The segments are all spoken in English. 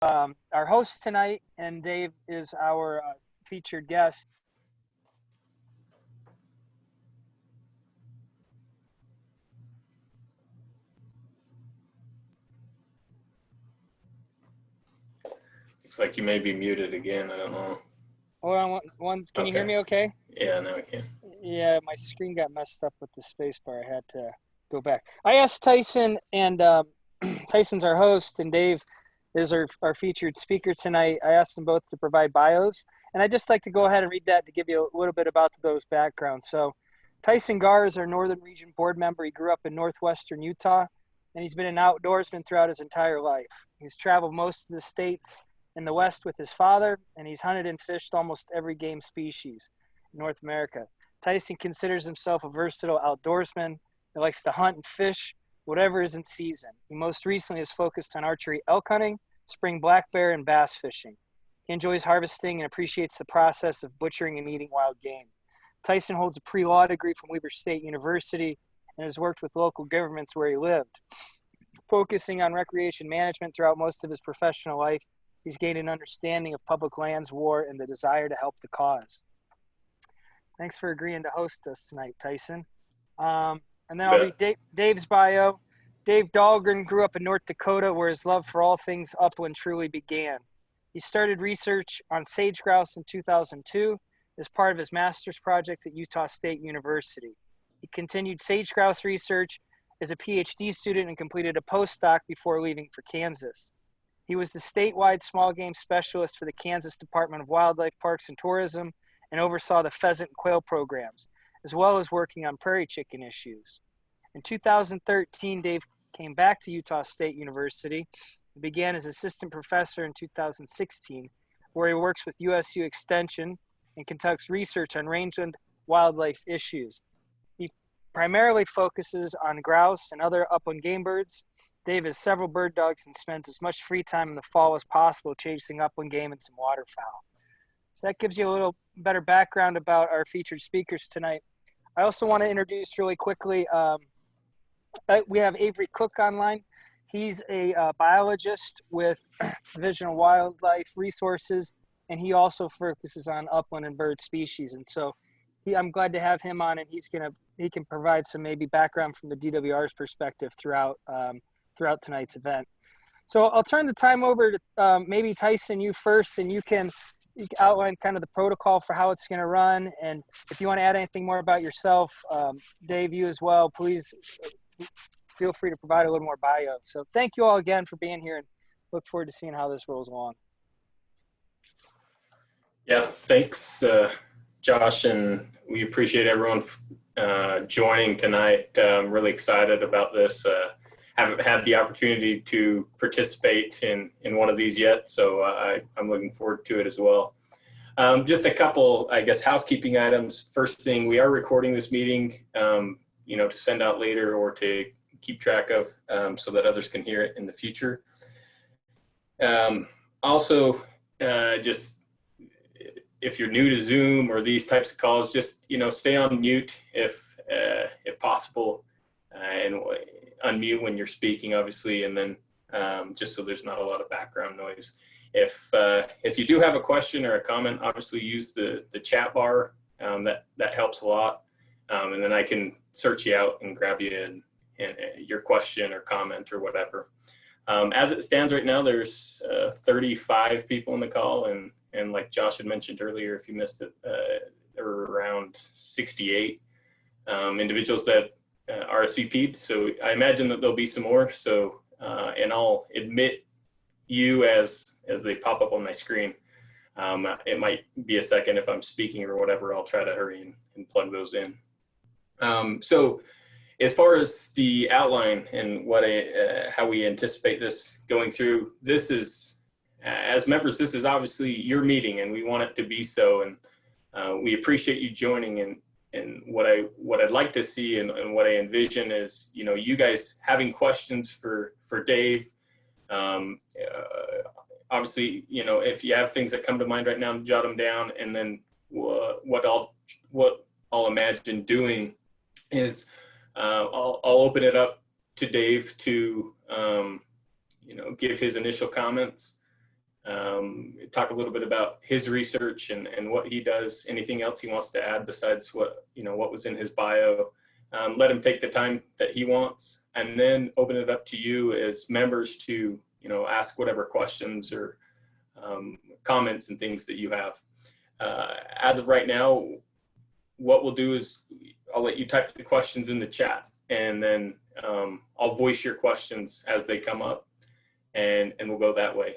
our host tonight, and Dave is our featured guest. Looks like you may be muted again. I don't know. Hold on, can you hear me okay? Yeah, now I can. Yeah, my screen got messed up with the space bar. I had to go back. I asked Tyson, and Tyson's our host, and Dave is our featured speaker tonight. I asked them both to provide bios, and I'd just like to go ahead and read that to give you a little bit about those backgrounds. So Tyson Gar is our Northern Region board member. He grew up in northwestern Utah, and he's been an outdoorsman throughout his entire life. He's traveled most of the states in the West with his father, and he's hunted and fished almost every game species in North America. Tyson considers himself a versatile outdoorsman that likes to hunt and fish whatever is in season. He most recently has focused on archery elk hunting, spring black bear, and bass fishing. He enjoys harvesting and appreciates the process of butchering and eating wild game. Tyson holds a pre-law degree from Weber State University and has worked with local governments where he lived. Focusing on recreation management throughout most of his professional life, he's gained an understanding of public lands, war, and the desire to help the cause. Thanks for agreeing to host us tonight, Tyson. And then I'll read Dave's bio. Dave Dahlgren grew up in North Dakota, where his love for all things upland truly began. He started research on sage grouse in 2002 as part of his master's project at Utah State University. He continued sage grouse research as a PhD student and completed a postdoc before leaving for Kansas. He was the statewide small game specialist for the Kansas Department of Wildlife, Parks, and Tourism, and oversaw the pheasant and quail programs, as well as working on prairie chicken issues. In 2013, Dave came back to Utah State University and began as assistant professor in 2016, where he works with USU Extension and conducts research on rangeland wildlife issues. He primarily focuses on grouse and other upland game birds. Dave has several bird dogs and spends as much free time in the fall as possible chasing upland game and some waterfowl. So that gives you a little better background about our featured speakers tonight. I also want to introduce really quickly, we have Avery Cook online. He's a biologist with Division of Wildlife Resources, and he also focuses on upland and bird species. And so I'm glad to have him on, and he can provide some maybe background from the DWR's perspective throughout tonight's event. So I'll turn the time over to maybe Tyson, you first, and you can outline kind of the protocol for how it's going to run. And if you want to add anything more about yourself, Dave, you as well, please feel free to provide a little more bio. So thank you all again for being here, and look forward to seeing how this rolls along. Yeah, thanks, Josh, and we appreciate everyone joining tonight. I'm really excited about this. Haven't had the opportunity to participate in one of these yet, so I'm looking forward to it as well. Just a couple, I guess, housekeeping items. First thing, we are recording this meeting, to send out later or to keep track of so that others can hear it in the future. Also, just if you're new to Zoom or these types of calls, just, stay on mute if possible, and unmute when you're speaking, obviously, and then just so there's not a lot of background noise. If you do have a question or a comment, obviously use the chat bar. That helps a lot, and then I can search you out and grab you in your question or comment or whatever. As it stands right now, there's 35 people in the call, and like Josh had mentioned earlier, if you missed it, there were around 68 individuals that RSVP'd. So I imagine that there'll be some more. So, and I'll admit you as they pop up on my screen. It might be a second if I'm speaking or whatever. I'll try to hurry and plug those in. So as far as the outline and how we anticipate this going through, this is, as members, this is obviously your meeting, and we want it to be so. And we appreciate you joining. And what I'd like to see and what I envision is, you guys having questions for Dave. Obviously, if you have things that come to mind right now, jot them down. And then what I'll imagine doing is I'll open it up to Dave to give his initial comments, talk a little bit about his research and what he does, anything else he wants to add besides what, what was in his bio. Let him take the time that he wants, and then open it up to you as members to, ask whatever questions or comments and things that you have. As of right now, what we'll do is I'll let you type the questions in the chat, and then I'll voice your questions as they come up, and we'll go that way.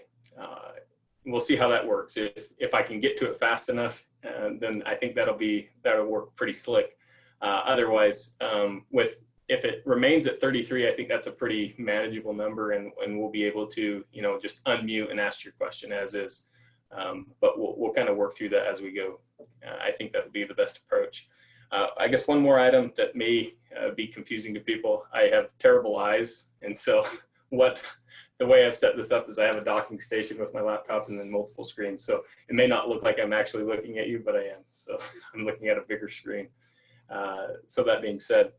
We'll see how that works. If I can get to it fast enough, then I think that'll work pretty slick. Otherwise, if it remains at 33, I think that's a pretty manageable number, and we'll be able to, just unmute and ask your question as is. But we'll kind of work through that as we go. I think that would be the best approach. I guess one more item that may be confusing to people. I have terrible eyes, and so the way I've set this up is I have a docking station with my laptop and then multiple screens. So it may not look like I'm actually looking at you, but I am. So I'm looking at a bigger screen. So that being said,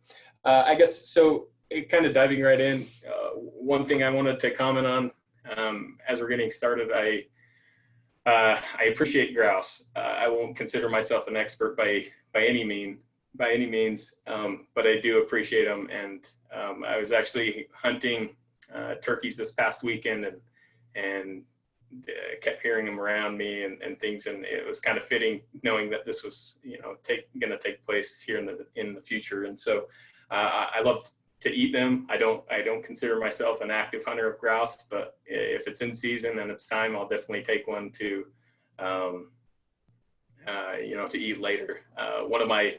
I guess, so kind of diving right in, one thing I wanted to comment on as we're getting started, I appreciate grouse. I won't consider myself an expert by any means, but I do appreciate them. And I was actually hunting turkeys this past weekend, and kept hearing them around me and things, and it was kind of fitting knowing that this was going to take place here in the future. And so I love to eat them. I don't consider myself an active hunter of grouse, but if it's in season and it's time, I'll definitely take one to to eat later. One of my,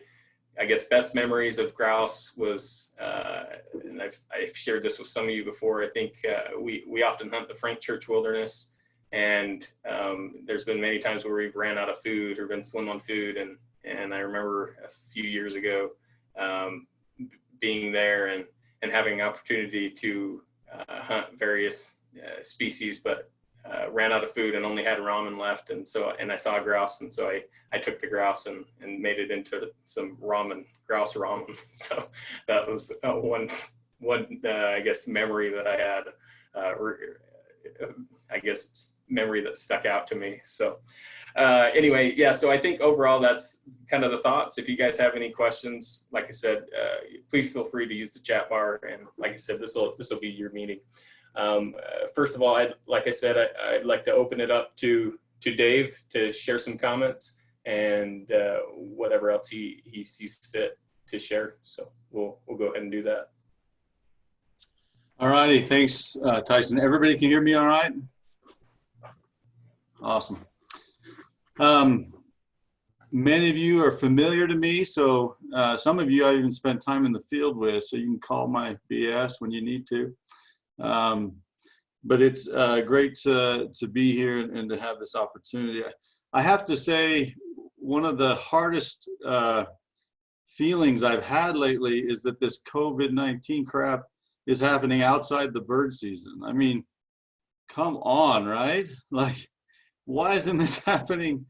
I guess, best memories of grouse was, and I've shared this with some of you before, I think we often hunt the Frank Church Wilderness, and there's been many times where we've ran out of food or been slim on food, and I remember a few years ago being there and having an opportunity to hunt various species, but ran out of food and only had ramen left, and I saw grouse, and so I took the grouse and made it into some grouse ramen. So that was one I guess memory that I had, I guess memory that stuck out to me. So anyway, yeah, so I think overall that's kind of the thoughts. If you guys have any questions, like I said, please feel free to use the chat bar, and like I said, this will be your meeting. First of all, I'd like to open it up to Dave to share some comments and whatever else he sees fit to share. So we'll go ahead and do that. All righty, thanks, Tyson. Everybody can hear me all right? Awesome. Many of you are familiar to me, so some of you I even spent time in the field with, so you can call my BS when you need to. But it's great to be here and to have this opportunity. I have to say, one of the hardest feelings I've had lately is that this COVID-19 crap is happening outside the bird season. I mean, come on, right? Like, why isn't this happening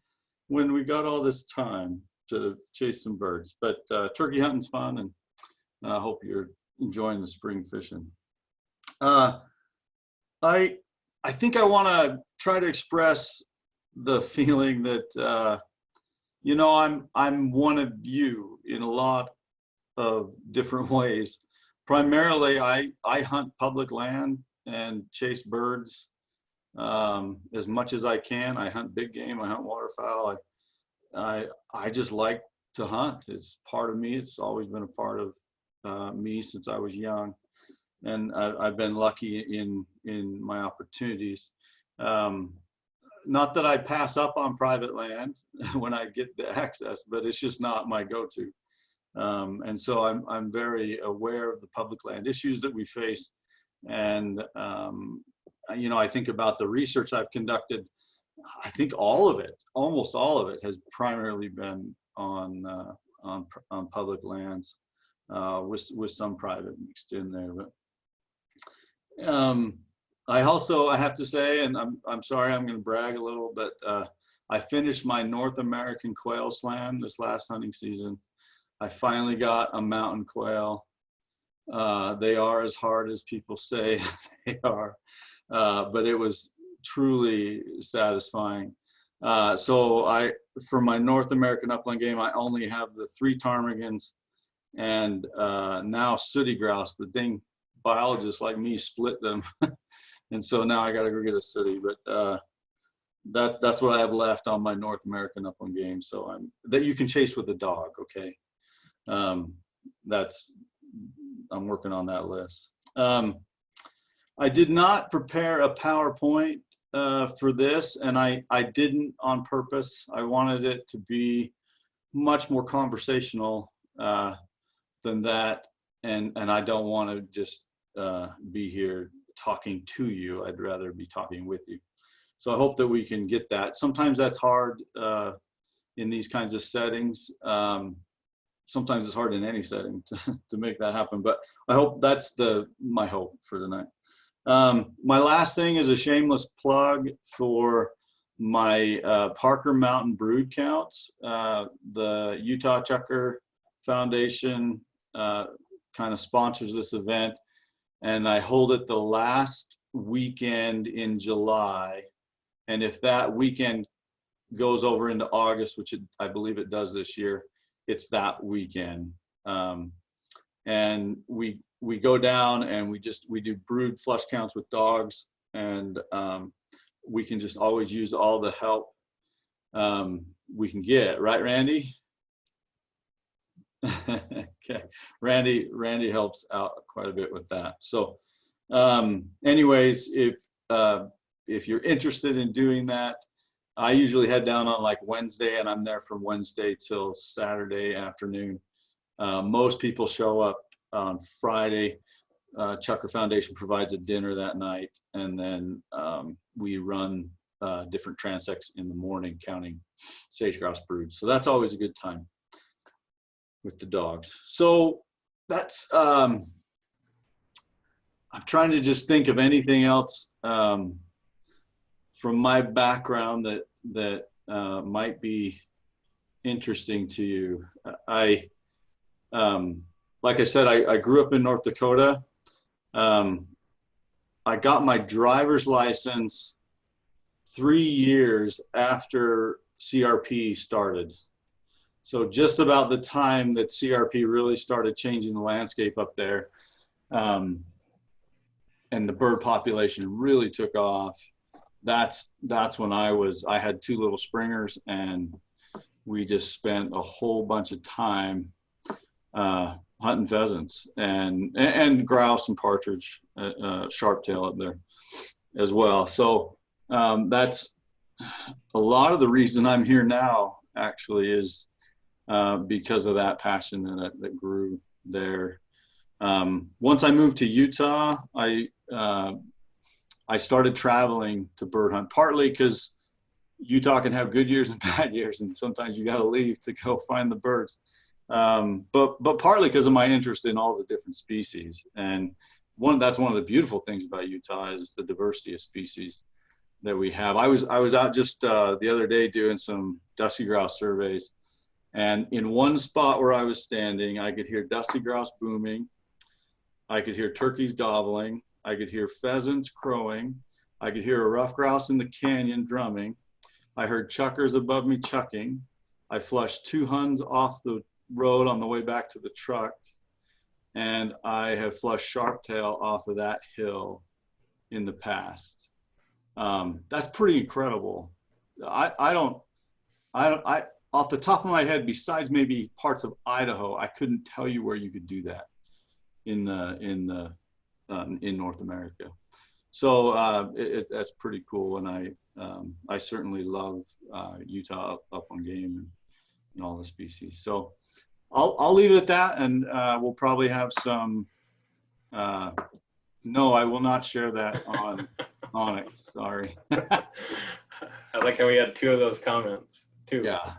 when we got all this time to chase some birds? But turkey hunting's fun, and I hope you're enjoying the spring fishing. I think I want to try to express the feeling that I'm one of you in a lot of different ways. Primarily, I hunt public land and chase birds as much as I can. I hunt big game. I hunt waterfowl. I just like to hunt. It's part of me. It's always been a part of me since I was young. And I've been lucky in my opportunities. Not that I pass up on private land when I get the access, but it's just not my go-to. And so I'm very aware of the public land issues that we face. And, I think about the research I've conducted. I think almost all of it has primarily been on public lands with some private mixed in there. But I have to say, and I'm sorry, I'm going to brag a little, but I finished my North American quail slam this last hunting season. I finally got a mountain quail. They are as hard as people say they are, but it was truly satisfying. So for my North American upland game, I only have the 3 ptarmigans and now sooty grouse. The dang biologists like me split them. And so now I got to go get a sooty, but that's what I have left on my North American upland game. So that you can chase with a dog. Okay. I'm working on that list. I did not prepare a PowerPoint for this, and I didn't on purpose. I wanted it to be much more conversational than that, and I don't want to just be here talking to you. I'd rather be talking with you. So I hope that we can get that. Sometimes that's hard in these kinds of settings. Sometimes it's hard in any setting to make that happen, but I hope that's my hope for tonight. My last thing is a shameless plug for my Parker Mountain brood counts. The Utah Chucker Foundation kind of sponsors this event, and I hold it the last weekend in July. And if that weekend goes over into August, which I believe it does this year, it's that weekend. And we go down and we do brood flush counts with dogs, and we can just always use all the help we can get, right, Randy? Okay, Randy helps out quite a bit with that. So anyways, if you're interested in doing that, I usually head down on like Wednesday, and I'm there from Wednesday till Saturday afternoon. Most people show up on Friday. Chucker Foundation provides a dinner that night, and then we run different transects in the morning counting sage-grouse broods. So that's always a good time with the dogs. So that's I'm trying to just think of anything else from my background that might be interesting to you. Like I said, I grew up in North Dakota. I got my driver's license 3 years after CRP started. So just about the time that CRP really started changing the landscape up there, and the bird population really took off. That's when I had 2 little springers, and we just spent a whole bunch of time hunting pheasants and grouse and partridge, sharptail up there as well. So that's a lot of the reason I'm here now, actually, is because of that passion that grew there. Once I moved to Utah, I started traveling to bird hunt, partly because Utah can have good years and bad years, and sometimes you got to leave to go find the birds. But partly because of my interest in all the different species. And that's one of the beautiful things about Utah is the diversity of species that we have. I was out just the other day doing some dusty grouse surveys, and in one spot where I was standing, I could hear dusty grouse booming. I could hear turkeys gobbling. I could hear pheasants crowing. I could hear a rough grouse in the canyon drumming. I heard chuckers above me chucking. I flushed 2 huns off the road on the way back to the truck, and I have flushed sharptail off of that hill in the past. That's pretty incredible. I don't off the top of my head, besides maybe parts of Idaho, I couldn't tell you where you could do that in North America. So that's pretty cool, and I certainly love Utah up on game and all the species. So I'll leave it at that, and we'll probably have some. No, I will not share that on Onyx. Sorry. I like how we had 2 of those comments too. Yeah.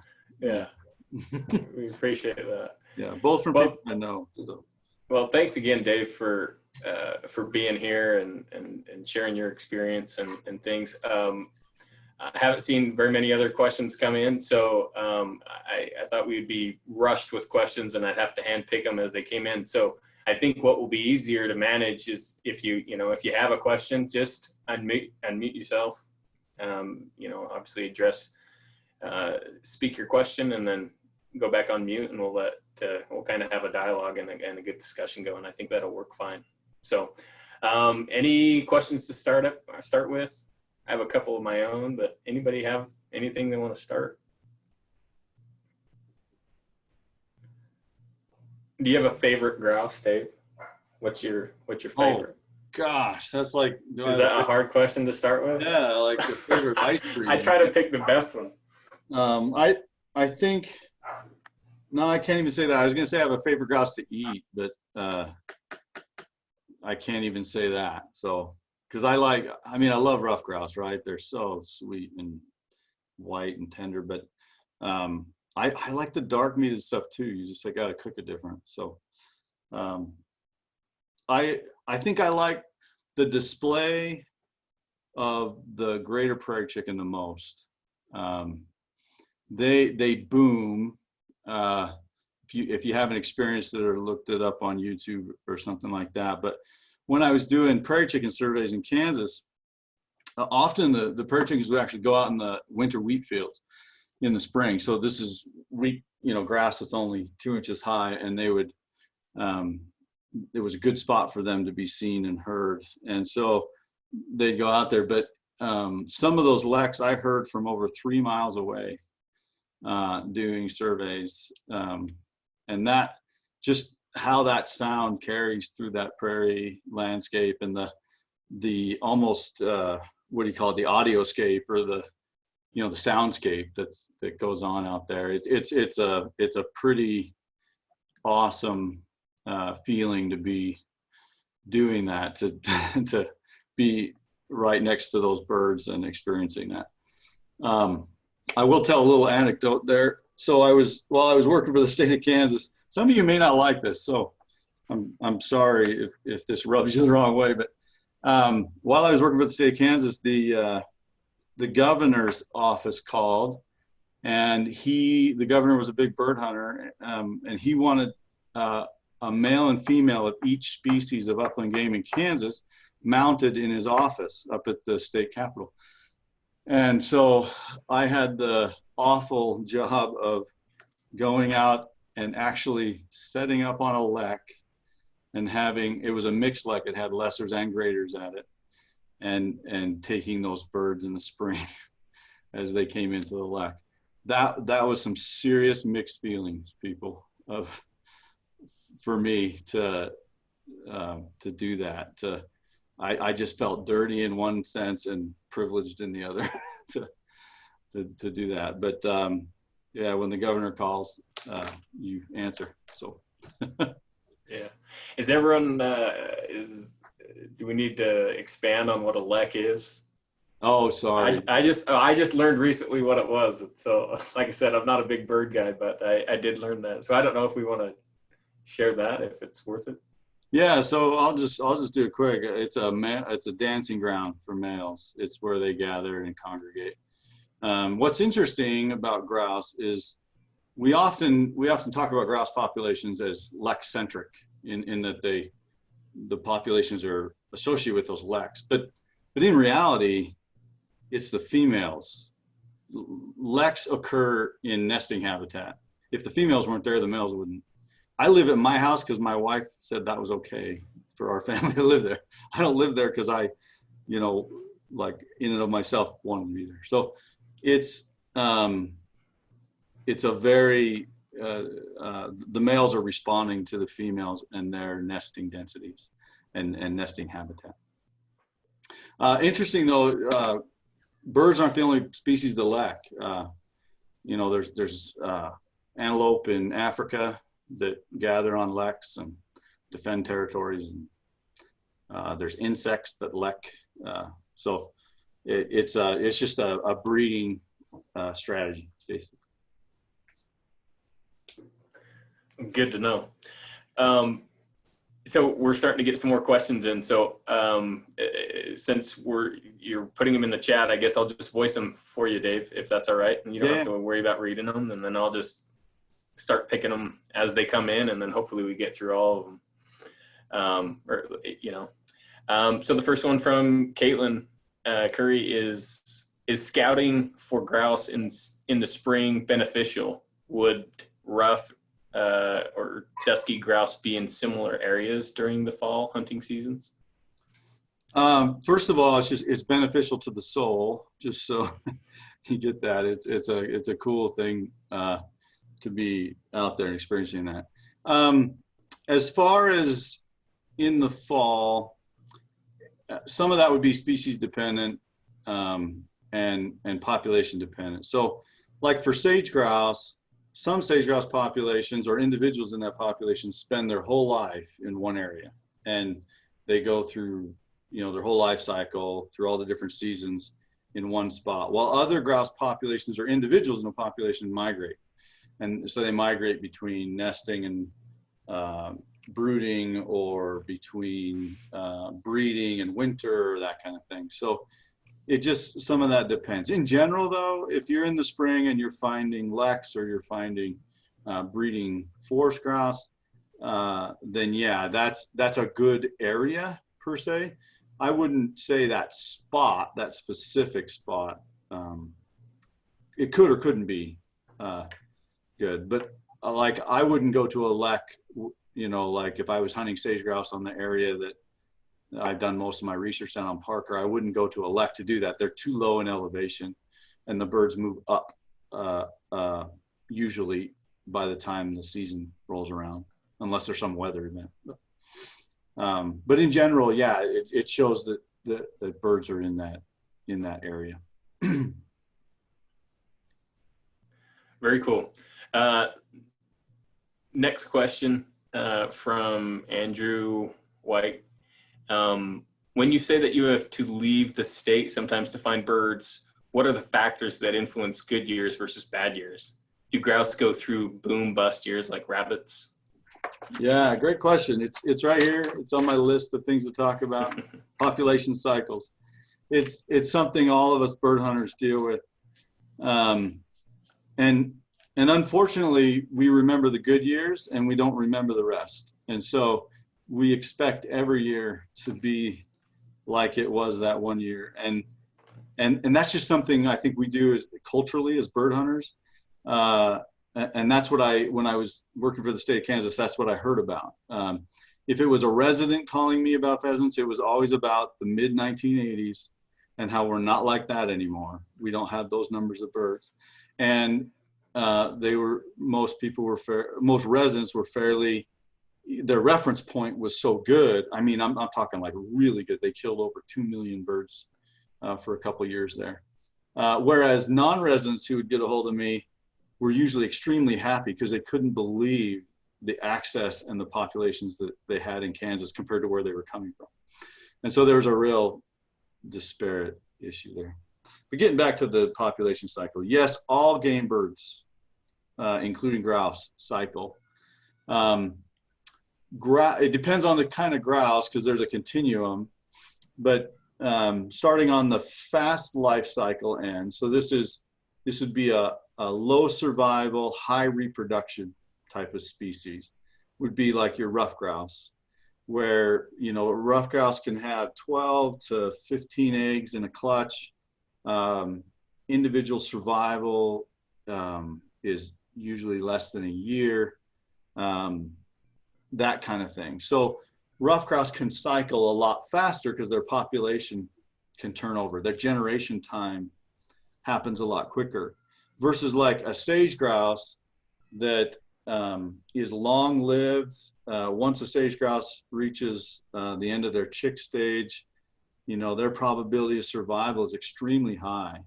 We appreciate that. Yeah, both from people I know. So. Well, thanks again, Dave, for being here and sharing your experience and things. I haven't seen very many other questions come in, so I thought we'd be rushed with questions, and I'd have to handpick them as they came in. So I think what will be easier to manage is if you have a question, just unmute yourself Obviously address, speak your question, and then go back on mute, and we'll kind of have a dialogue and a good discussion going. I think that'll work fine. So any questions to start with? I have a couple of my own, but anybody have anything they want to start? Do you have a favorite grouse, Dave? What's your favorite? Gosh, that's like, is that a hard question to start with? Yeah, like the favorite ice cream. I try to pick the best one. I think, no, I can't even say that. I was gonna say I have a favorite grouse to eat, but I can't even say that. So, because I love rough grouse, right? They're so sweet and white and tender, but I like the dark meated stuff too. You just got to cook it different. So I think I like the display of the greater prairie chicken the most. They boom. If you haven't experienced it or looked it up on YouTube or something like that. But when I was doing prairie chicken surveys in Kansas, often the prairie chickens would actually go out in the winter wheat fields in the spring. So this is wheat, grass that's only 2 inches high, and they would, it was a good spot for them to be seen and heard. And so they'd go out there. But some of those leks I heard from over 3 miles away doing surveys. And that, just how that sound carries through that prairie landscape, and the almost, what do you call it, the audioscape, or the soundscape that goes on out there. It's a pretty awesome feeling to be doing that, to be right next to those birds and experiencing that. I will tell a little anecdote there. So while I was working for the state of Kansas, some of you may not like this, so I'm sorry if this rubs you the wrong way, but while I was working for the state of Kansas, the governor's office called, and the governor was a big bird hunter, and he wanted a male and female of each species of upland game in Kansas mounted in his office up at the state capitol. And so I had the awful job of going out and actually setting up on a lek and it was a mixed lek. It had lessers and graders at it, and taking those birds in the spring as they came into the lek. That was some serious mixed feelings, people, for me to do that. I just felt dirty in one sense and privileged in the other to do that. But yeah, when the governor calls, you answer. So yeah, is everyone do we need to expand on what a lek is? Oh, sorry. I just learned recently what it was. So like I said, I'm not a big bird guy, but I did learn that. So I don't know if we want to share that, if it's worth it. Yeah, so I'll just do it quick. It's a dancing ground for males. It's where they gather and congregate. What's interesting about grouse is we often talk about grouse populations as lek-centric, in that the populations are associated with those leks, but in reality, it's the females. Leks occur in nesting habitat. If the females weren't there, the males wouldn't. I live at my house because my wife said that was okay for our family to live there. I don't live there because I, like in and of myself wanted to be there. So it's a very, the males are responding to the females and their nesting densities and nesting habitat. Interesting though, birds aren't the only species that lack. There's antelope in Africa that gather on leks and defend territories, and there's insects that lek. So it's just a breeding strategy, basically. Good to know. So we're starting to get some more questions in. So since you're putting them in the chat, I guess I'll just voice them for you, Dave, if that's all right. And you don't have to worry about reading them, and then I'll just start picking them as they come in, and then hopefully we get through all of them. So the first one from Caitlin Curry is, Is scouting for grouse in the spring beneficial? Would rough or dusky grouse be in similar areas during the fall hunting seasons? First of all, it's beneficial to the soul, just so you get that. It's a cool thing to be out there and experiencing that. As far as in the fall, some of that would be species dependent and population dependent. So like for sage grouse, some sage grouse populations or individuals in that population spend their whole life in one area, and they go through, their whole life cycle through all the different seasons in one spot, while other grouse populations or individuals in a population migrate. And so they migrate between nesting and brooding, or between breeding and winter, that kind of thing. So some of that depends. In general, though, if you're in the spring and you're finding leks or you're finding breeding forest grouse, then yeah, that's a good area per se. I wouldn't say that specific spot, it could or couldn't be good, but like I wouldn't go to a lek, like if I was hunting sage grouse on the area that I've done most of my research down on Parker, I wouldn't go to a lek to do that. They're too low in elevation, and the birds move up usually by the time the season rolls around, unless there's some weather event. But in general, yeah, it shows that birds are in that area. Very cool. Next question from Andrew White. When you say that you have to leave the state sometimes to find birds, what are the factors that influence good years versus bad years? Do grouse go through boom bust years like rabbits? Yeah, great question. It's right here. It's on my list of things to talk about. Population cycles. It's something all of us bird hunters deal with. And unfortunately, we remember the good years and we don't remember the rest. And so we expect every year to be like it was that one year. And that's just something I think we do culturally as bird hunters. And that's what when I was working for the state of Kansas, that's what I heard about. If it was a resident calling me about pheasants, it was always about the mid 1980s and how we're not like that anymore. We don't have those numbers of birds. And most residents were their reference point was so good. I mean, I'm talking like really good. They killed over 2 million birds for a couple of years there. Whereas non-residents who would get a hold of me were usually extremely happy because they couldn't believe the access and the populations that they had in Kansas compared to where they were coming from. And so there was a real disparate issue there. But getting back to the population cycle, yes, all game birds, including grouse, cycle. It depends on the kind of grouse because there's a continuum, but starting on the fast life cycle end. So this would be a low survival, high reproduction type of species, would be like your rough grouse, where, a rough grouse can have 12 to 15 eggs in a clutch. Individual survival is usually less than a year, that kind of thing. So rough grouse can cycle a lot faster because their population can turn over. Their generation time happens a lot quicker versus like a sage grouse that is long lived. Once a sage grouse reaches the end of their chick stage, their probability of survival is extremely high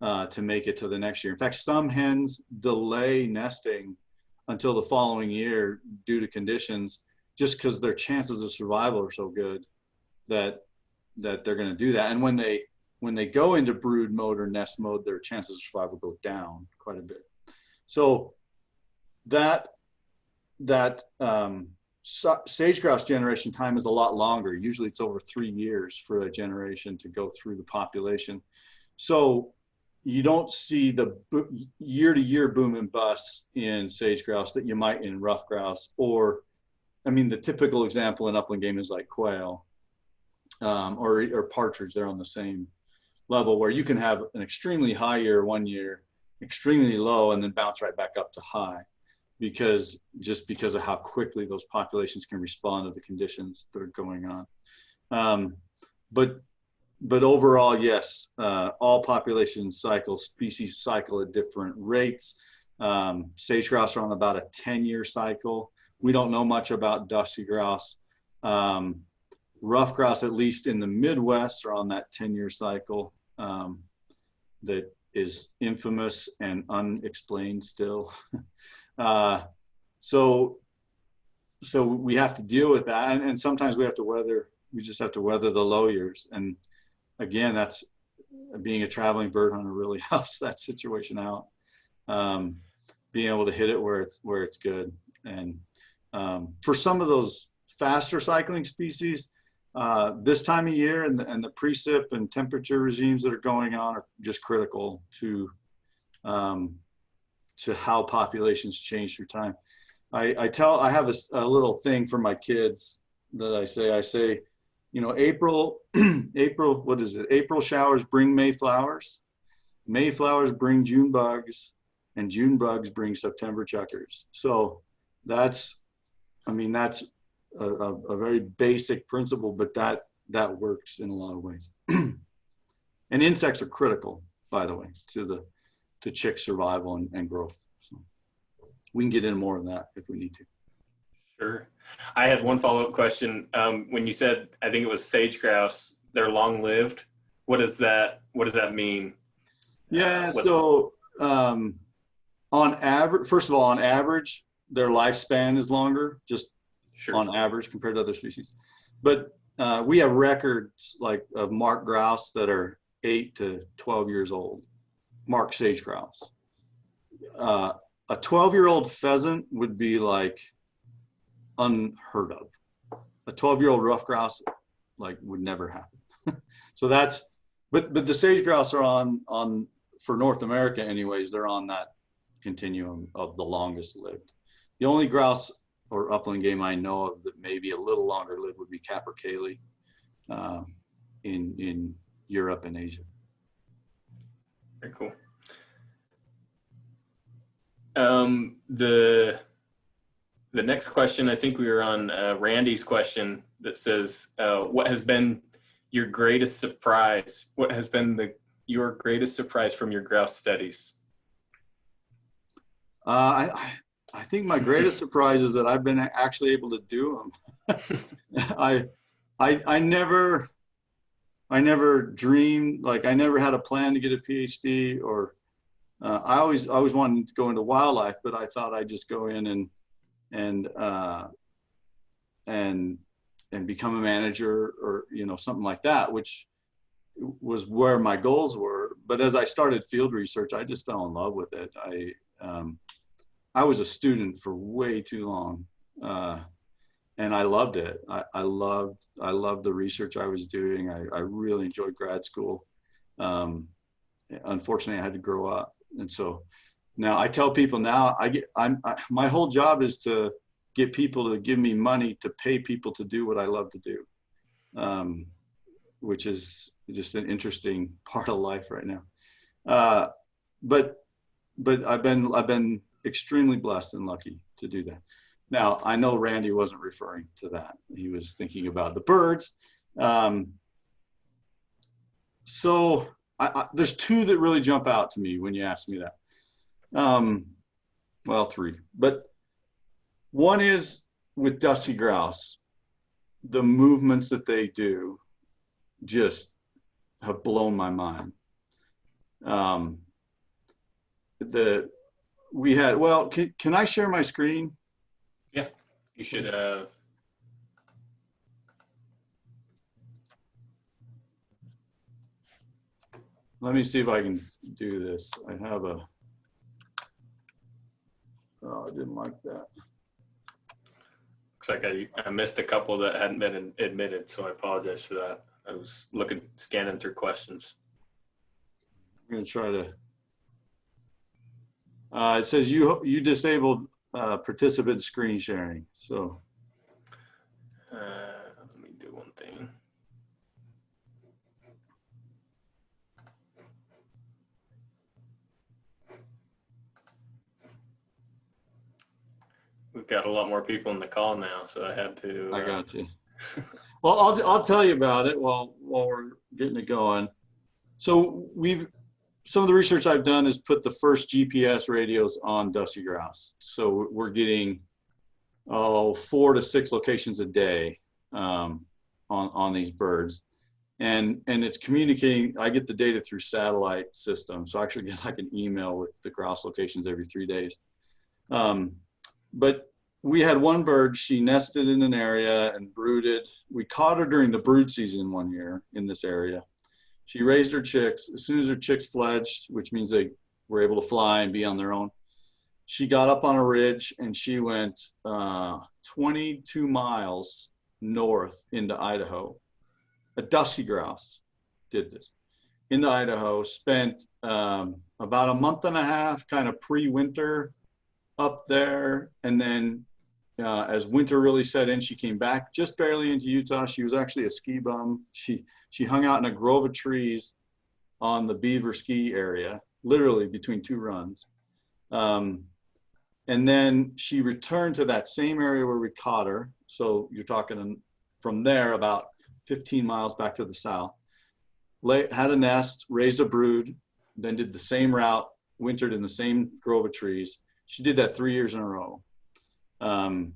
to make it to the next year. In fact, some hens delay nesting until the following year due to conditions, just because their chances of survival are so good that they're going to do that. And when they go into brood mode or nest mode, their chances of survival go down quite a bit. So that sage grouse generation time is a lot longer. Usually it's over 3 years for a generation to go through the population. So you don't see the year-to-year boom and bust in sage grouse that you might in rough grouse, or, the typical example in upland game is like quail or partridge. They're on the same level where you can have an extremely high year one year, extremely low, and then bounce right back up to high, because of how quickly those populations can respond to the conditions that are going on. But overall, yes, all populations cycle, species cycle at different rates. Sage grouse are on about a 10-year cycle. We don't know much about dusty grouse. Rough grouse, at least in the Midwest, are on that 10-year cycle that is infamous and unexplained still. So we have to deal with that, and sometimes we just have to weather the low years. And again, that's being a traveling bird hunter really helps that situation out. Being able to hit it where it's good. And for some of those faster cycling species, this time of year and the precip and temperature regimes that are going on are just critical to how populations change through time. I have a little thing for my kids that I say, you know, April, what is it? April showers bring May flowers. May flowers bring June bugs, and June bugs bring September checkers. So that's a very basic principle, but that works in a lot of ways. And insects are critical, by the way, to chick survival and growth. So we can get into more of that if we need to. Sure. I had one follow-up question. When you said, I think it was sage grouse, they're long-lived. What does that mean? Yeah. So on average, first of all, on average, their lifespan is longer, just sure, on average compared to other species. But we have records like of marked grouse that are 8 to 12 years old, marked sage grouse. A 12-year-old pheasant would be like unheard of. A 12-year-old rough grouse like would never happen. So that's, but the sage grouse are on for North America anyways, they're on that continuum of the longest lived. The only grouse or upland game I know of that maybe a little longer lived would be capercaillie in Europe and Asia. Very cool. The next question, I think we were on Randy's question that says, what has been your greatest surprise? What has been your greatest surprise from your grouse studies? I think my greatest surprise is that I've been actually able to do them. I never dreamed, like I never had a plan to get a PhD, or I always wanted to go into wildlife, but I thought I'd just go in and become a manager or, you know, something like that, which was where my goals were. But as I started field research, I just fell in love with it. I was a student for way too long, and I loved it. I loved the research I was doing. I really enjoyed grad school. Unfortunately, I had to grow up, and so now I tell people now my whole job is to get people to give me money to pay people to do what I love to do, which is just an interesting part of life right now. But I've been extremely blessed and lucky to do that. Now, I know Randy wasn't referring to that. He was thinking about the birds. So there's two that really jump out to me when you ask me that. Well, three, but one is with dusty grouse. The movements that they do just have blown my mind. Can I share my screen? Yeah, you should. Let me see if I can do this. I have oh, I didn't like that. Looks like I missed a couple that hadn't been admitted, so I apologize for that. I was scanning through questions. I'm gonna try to. It says you disabled participant screen sharing. So let me do one thing. we've got a lot more people in the call now, so I had to. I got you. Well, I'll tell you about it while we're getting it going. So some of the research I've done is put the first GPS radios on dusty grouse. So we're getting 4 to 6 locations a day on these birds, and it's communicating. I get the data through satellite system, so I actually get like an email with the grouse locations every 3 days. But we had one bird, she nested in an area and brooded. We caught her during the brood season one year in this area. She raised her chicks. As soon as her chicks fledged, which means they were able to fly and be on their own, she got up on a ridge and she went 22 miles north into Idaho. A dusky grouse did this. Into Idaho, spent about a month and a half kind of pre-winter up there, and then as winter really set in, she came back just barely into Utah. She was actually a ski bum. She hung out in a grove of trees on the Beaver ski area, literally between 2 runs. And then she returned to that same area where we caught her. So you're talking from there about 15 miles back to the south. Had a nest, raised a brood, then did the same route, wintered in the same grove of trees. She did that 3 years in a row. And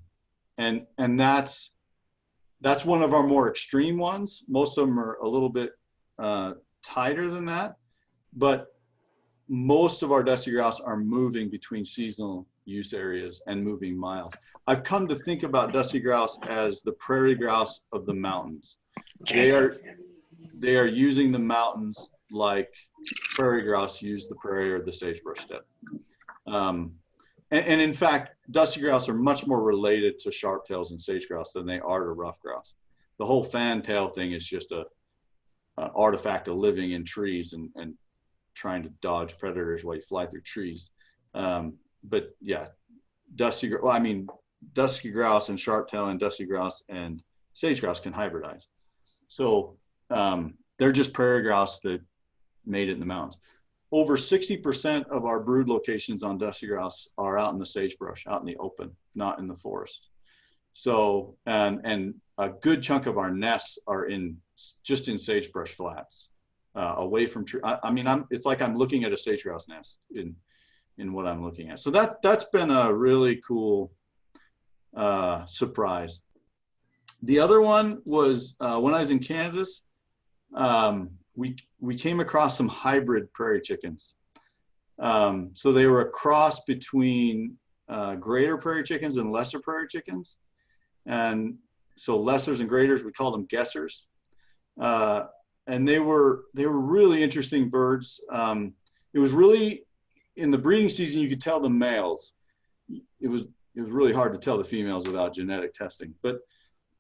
that's one of our more extreme ones. Most of them are a little bit tighter than that, but most of our dusty grouse are moving between seasonal use areas and moving miles. I've come to think about dusty grouse as the prairie grouse of the mountains. They are using the mountains like prairie grouse use the prairie or the sagebrush steppe. And in fact, dusty grouse are much more related to sharp-tails and sage grouse than they are to rough grouse. The whole fantail thing is just an artifact of living in trees and trying to dodge predators while you fly through trees. But yeah, dusky grouse and sharp-tail and dusty grouse and sage grouse can hybridize. So they're just prairie grouse that made it in the mountains. Over 60% of our brood locations on dusty grouse are out in the sagebrush, out in the open, not in the forest. So, and a good chunk of our nests are just in sagebrush flats, away from tree. It's like I'm looking at a sage grouse nest in what I'm looking at. So that's been a really cool surprise. The other one was when I was in Kansas. We came across some hybrid prairie chickens. So they were a cross between greater prairie chickens and lesser prairie chickens. And so lessers and greaters, we called them guessers. And they were really interesting birds. It was really, in the breeding season, you could tell the males. It was really hard to tell the females without genetic testing. But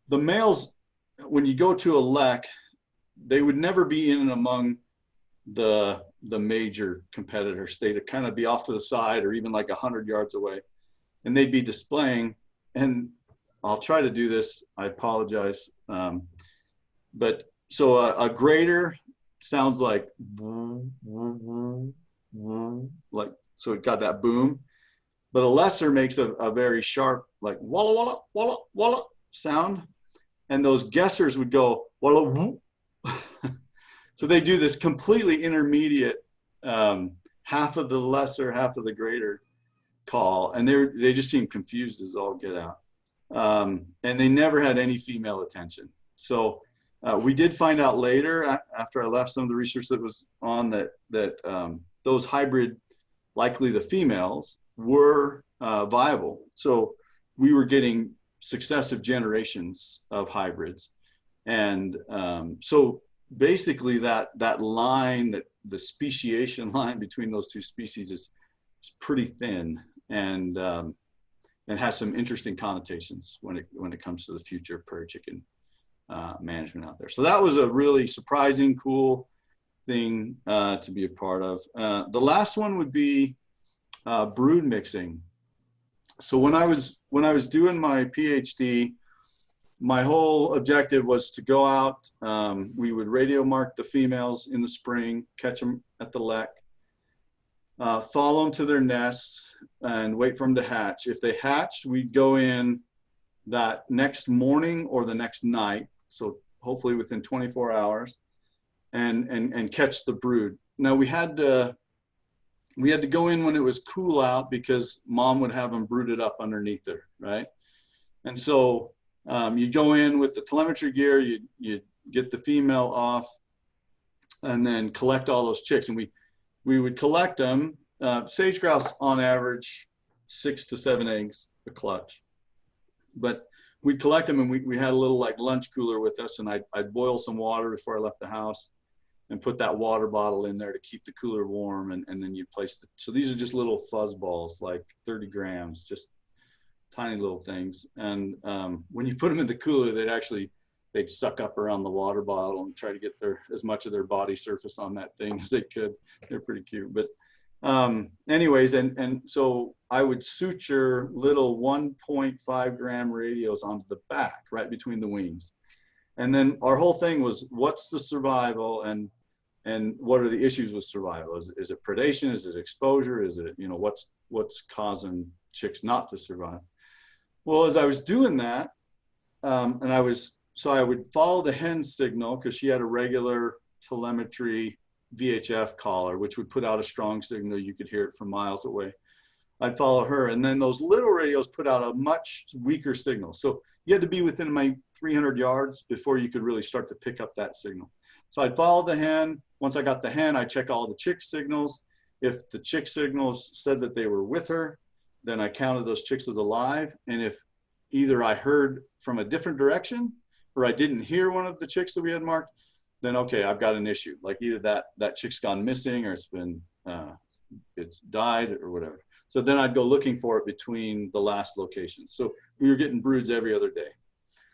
the males, when you go to a lek, they would never be in and among the major competitors. They'd kind of be off to the side or even like 100 yards away, and they'd be displaying. And I'll try to do this. I apologize. But so a greater sounds like so it got that boom, but a lesser makes a very sharp, like walla walla walla walla sound, and those guessers would go walla woo. So they do this completely intermediate, half of the lesser, half of the greater call, and they just seem confused as all get out, and they never had any female attention. So we did find out later, after I left some of the research that was on that those hybrid, likely the females, were viable. So we were getting successive generations of hybrids, and so basically that line, that the speciation line between those two species is pretty thin, and has some interesting connotations when it comes to the future of prairie chicken management out there. So that was a really surprising, cool thing to be a part of. The last one would be brood mixing. So when I was doing my PhD, my whole objective was to go out. We would radio mark the females in the spring, catch them at the lek, follow them to their nests and wait for them to hatch. If they hatched, we'd go in that next morning or the next night, so hopefully within 24 hours, and catch the brood. Now we had to go in when it was cool out because mom would have them brooded up underneath her, right? And so you go in with the telemetry gear, you get the female off, and then collect all those chicks. And we would collect them. Sage grouse on average 6 to 7 eggs a clutch, but we'd collect them, and we had a little like lunch cooler with us, and I'd boil some water before I left the house and put that water bottle in there to keep the cooler warm, and then you place so these are just little fuzz balls, like 30 grams, just tiny little things. And when you put them in the cooler, they'd suck up around the water bottle and try to get as much of their body surface on that thing as they could. They're pretty cute. But anyways, and so I would suture little 1.5 gram radios onto the back, right between the wings. And then our whole thing was, what's the survival and what are the issues with survival? Is it predation? Is it exposure? Is it, what's causing chicks not to survive? Well, as I was doing that, so I would follow the hen signal because she had a regular telemetry VHF collar, which would put out a strong signal. You could hear it from miles away. I'd follow her. And then those little radios put out a much weaker signal. So you had to be within my 300 yards before you could really start to pick up that signal. So I'd follow the hen. Once I got the hen, I'd check all the chick signals. If the chick signals said that they were with her, then I counted those chicks as alive. And if either I heard from a different direction or I didn't hear one of the chicks that we had marked, then okay, I've got an issue. Like either that chick's gone missing or it's died or whatever. So then I'd go looking for it between the last locations. So we were getting broods every other day.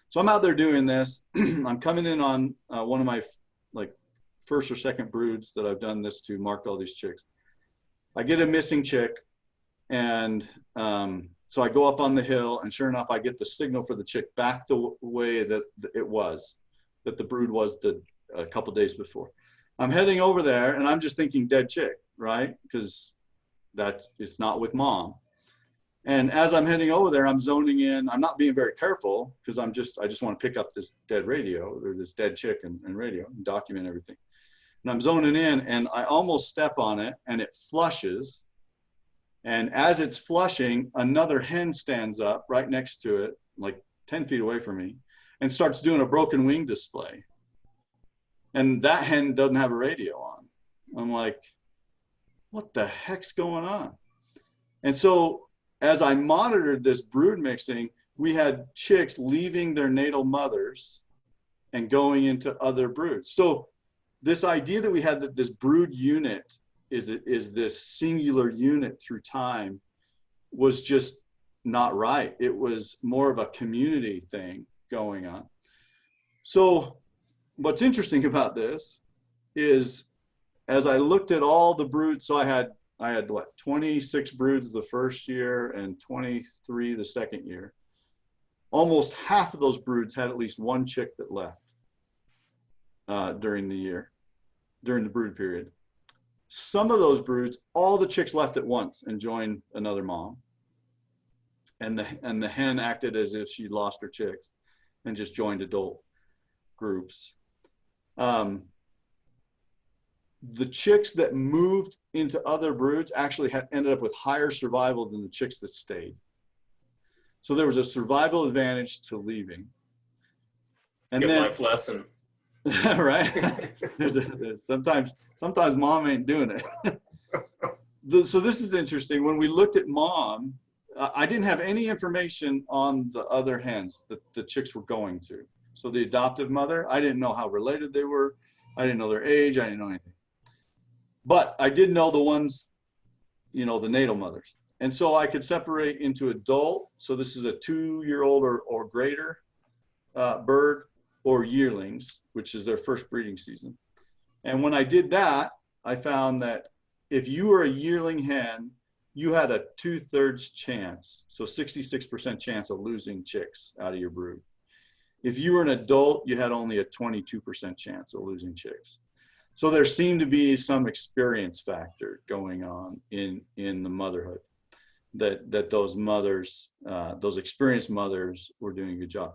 So I'm out there doing this. I'm coming in on one of my like first or second broods that I've done this to, marked all these chicks. I get a missing chick, and so I go up on the hill, and sure enough, I get the signal for the chick back the way that that the brood was a couple days before. I'm heading over there, and I'm just thinking dead chick, right? Because it's not with mom. And as I'm heading over there, I'm zoning in. I'm not being very careful because I just want to pick up this dead radio or this dead chick and radio and document everything. And I'm zoning in, and I almost step on it, and it flushes. And as it's flushing, another hen stands up right next to it, like 10 feet away from me, and starts doing a broken wing display. And that hen doesn't have a radio on. I'm like, what the heck's going on? And so as I monitored this brood mixing, we had chicks leaving their natal mothers and going into other broods. So this idea that we had that this brood unit is this singular unit through time was just not right. It was more of a community thing going on. So what's interesting about this is as I looked at all the broods, so I had what, 26 broods the first year and 23 the second year. Almost half of those broods had at least one chick that left during the brood period. Some of those broods, all the chicks left at once and joined another mom. And the hen acted as if she lost her chicks and just joined adult groups. The chicks that moved into other broods actually ended up with higher survival than the chicks that stayed. So there was a survival advantage to leaving. And good then, life lesson. right? Sometimes mom ain't doing it. So this is interesting. When we looked at mom, I didn't have any information on the other hens that the chicks were going to. So the adoptive mother, I didn't know how related they were. I didn't know their age. I didn't know anything. But I did know the ones, the natal mothers. And so I could separate into adult. So this is a 2-year-old or greater bird, or yearlings, which is their first breeding season. And when I did that, I found that if you were a yearling hen, you had a 2/3 chance, so 66% chance of losing chicks out of your brood. If you were an adult, you had only a 22% chance of losing chicks. So there seemed to be some experience factor going on in the motherhood, that those mothers, those experienced mothers, were doing a good job.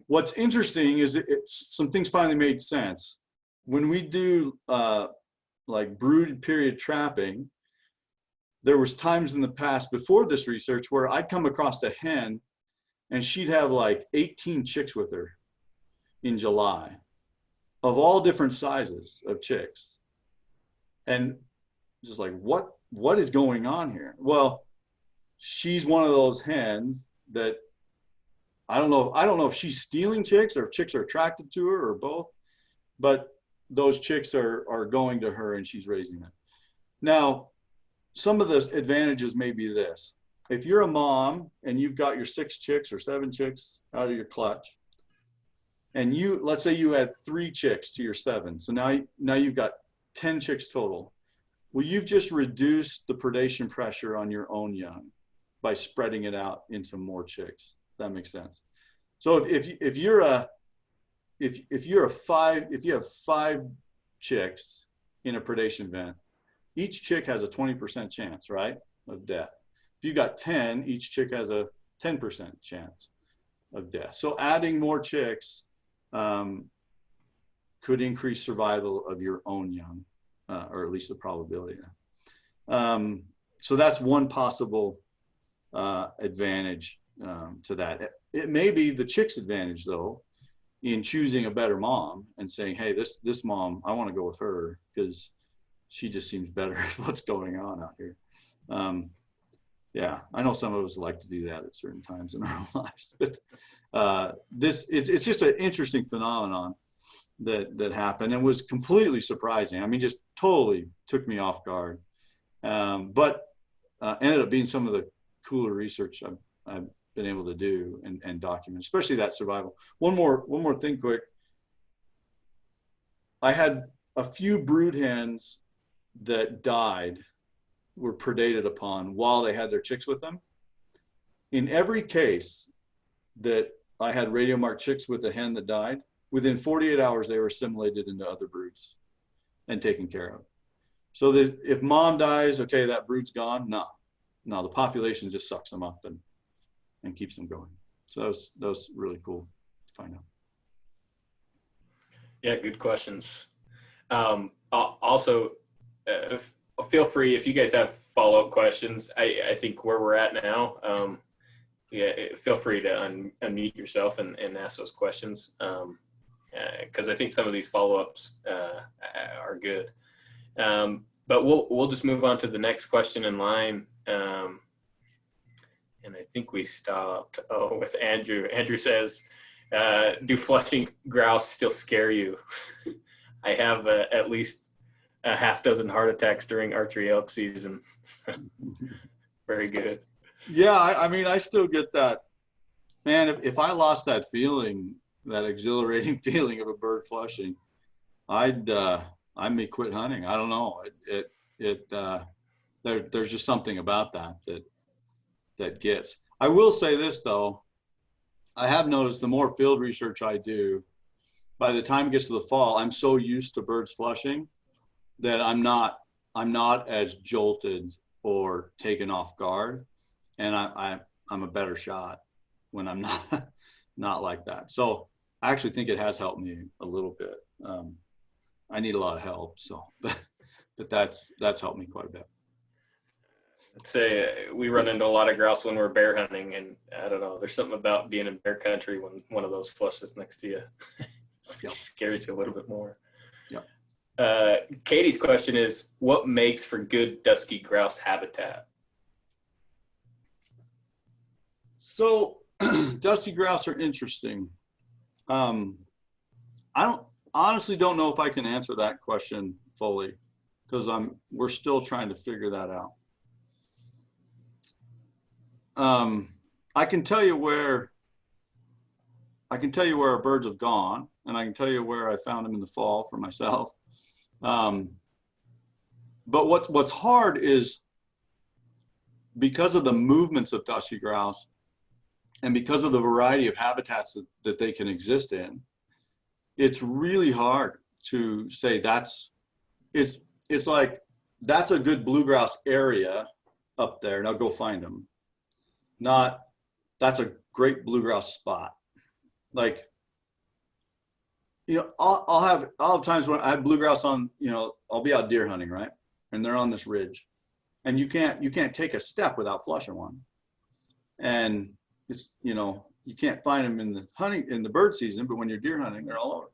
What's interesting is some things finally made sense. When we do like brood period trapping, there was times in the past before this research where I'd come across a hen and she'd have like 18 chicks with her in July, of all different sizes of chicks. And just like, what is going on here? Well, she's one of those hens that I don't know if she's stealing chicks or if chicks are attracted to her or both, but those chicks are going to her and she's raising them. Now, some of the advantages may be this. If you're a mom and you've got your 6 chicks or 7 chicks out of your clutch, and let's say you had 3 chicks to your 7, so now you've got 10 chicks total. Well, you've just reduced the predation pressure on your own young by spreading it out into more chicks. That makes sense. So if you have 5 chicks in a predation event, each chick has a 20% chance, right, of death. If you got 10, each chick has a 10% chance of death. So adding more chicks could increase survival of your own young, or at least the probability. So that's one possible advantage to that. It may be the chick's advantage, though, in choosing a better mom and saying, hey, this mom, I want to go with her because she just seems better at what's going on out here. Yeah, I know some of us like to do that at certain times in our lives, but it's just an interesting phenomenon that happened and was completely surprising. I mean, just totally took me off guard, but ended up being some of the cooler research I've been able to do and document, especially that survival. One more thing quick. I had a few brood hens that died, were predated upon while they had their chicks with them. In every case that I had radiomarked chicks with a hen that died, within 48 hours, they were assimilated into other broods and taken care of. So that if mom dies, okay, that brood's gone. No, the population just sucks them up and keeps them going. So that was really cool to find out. Yeah, good questions. Also, feel free if you guys have follow-up questions. I think where we're at now, feel free to unmute yourself and ask those questions, because I think some of these follow-ups are good. But we'll just move on to the next question in line. And I think we stopped with Andrew. Andrew says, do flushing grouse still scare you? I have at least a half dozen heart attacks during archery elk season. Very good. Yeah, I mean, I still get that. Man, if I lost that feeling, that exhilarating feeling of a bird flushing, I may quit hunting. I don't know. There's just something about that gets. I will say this though, I have noticed the more field research I do, by the time it gets to the fall, I'm so used to birds flushing that I'm not as jolted or taken off guard, and I'm a better shot when I'm not like that. So I actually think it has helped me a little bit. I need a lot of help, so but that's helped me quite a bit. I'd say we run into a lot of grouse when we're bear hunting, and I don't know, there's something about being in bear country when one of those flushes next to you. Yep. Scares you a little bit more. Yeah. Katie's question is, what makes for good dusky grouse habitat? So dusky grouse are interesting. I honestly don't know if I can answer that question fully, because we're still trying to figure that out. I can tell you where our birds have gone, and I can tell you where I found them in the fall for myself. But what's hard is, because of the movements of dusky grouse and because of the variety of habitats that they can exist in, it's really hard to say it's like that's a good bluegrass area up there. Now go find them. Not that's a great bluegrass spot. Like, you know, I'll have times when I have bluegrass on, you know, I'll be out deer hunting, right? And they're on this ridge, and you can't take a step without flushing one. And it's, you know, you can't find them in the bird season, but when you're deer hunting, they're all over.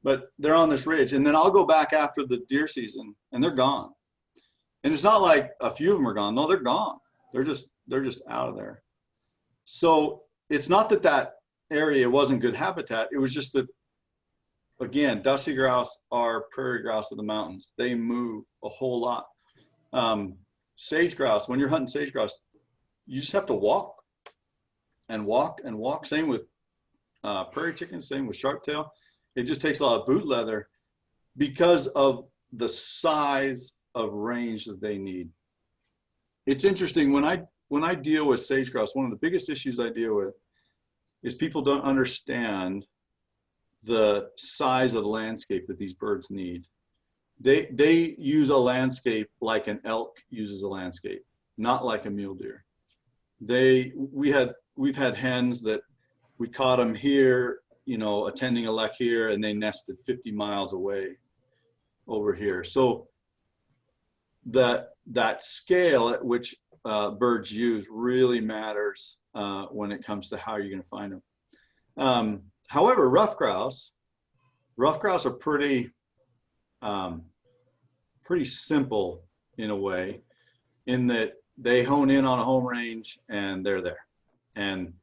But they're on this ridge, and then I'll go back after the deer season, and they're gone. And it's not like a few of them are gone. No, they're gone. They're just out of there. So it's not that area wasn't good habitat. It was just that, again, dusty grouse are prairie grouse of the mountains. They move a whole lot. Sage grouse, when you're hunting sage grouse, you just have to walk and walk and walk. Same with prairie chickens, same with sharp-tail. It just takes a lot of boot leather because of the size of range that they need. It's interesting, when I deal with sage grouse, one of the biggest issues I deal with is people don't understand the size of the landscape that these birds need. They use a landscape like an elk uses a landscape, not like a mule deer. We've had hens that we caught them here, you know, attending a lek here, and they nested 50 miles away over here. So that scale at which birds use really matters when it comes to how you're going to find them. However, rough grouse are pretty simple in a way, in that they hone in on a home range and they're there, and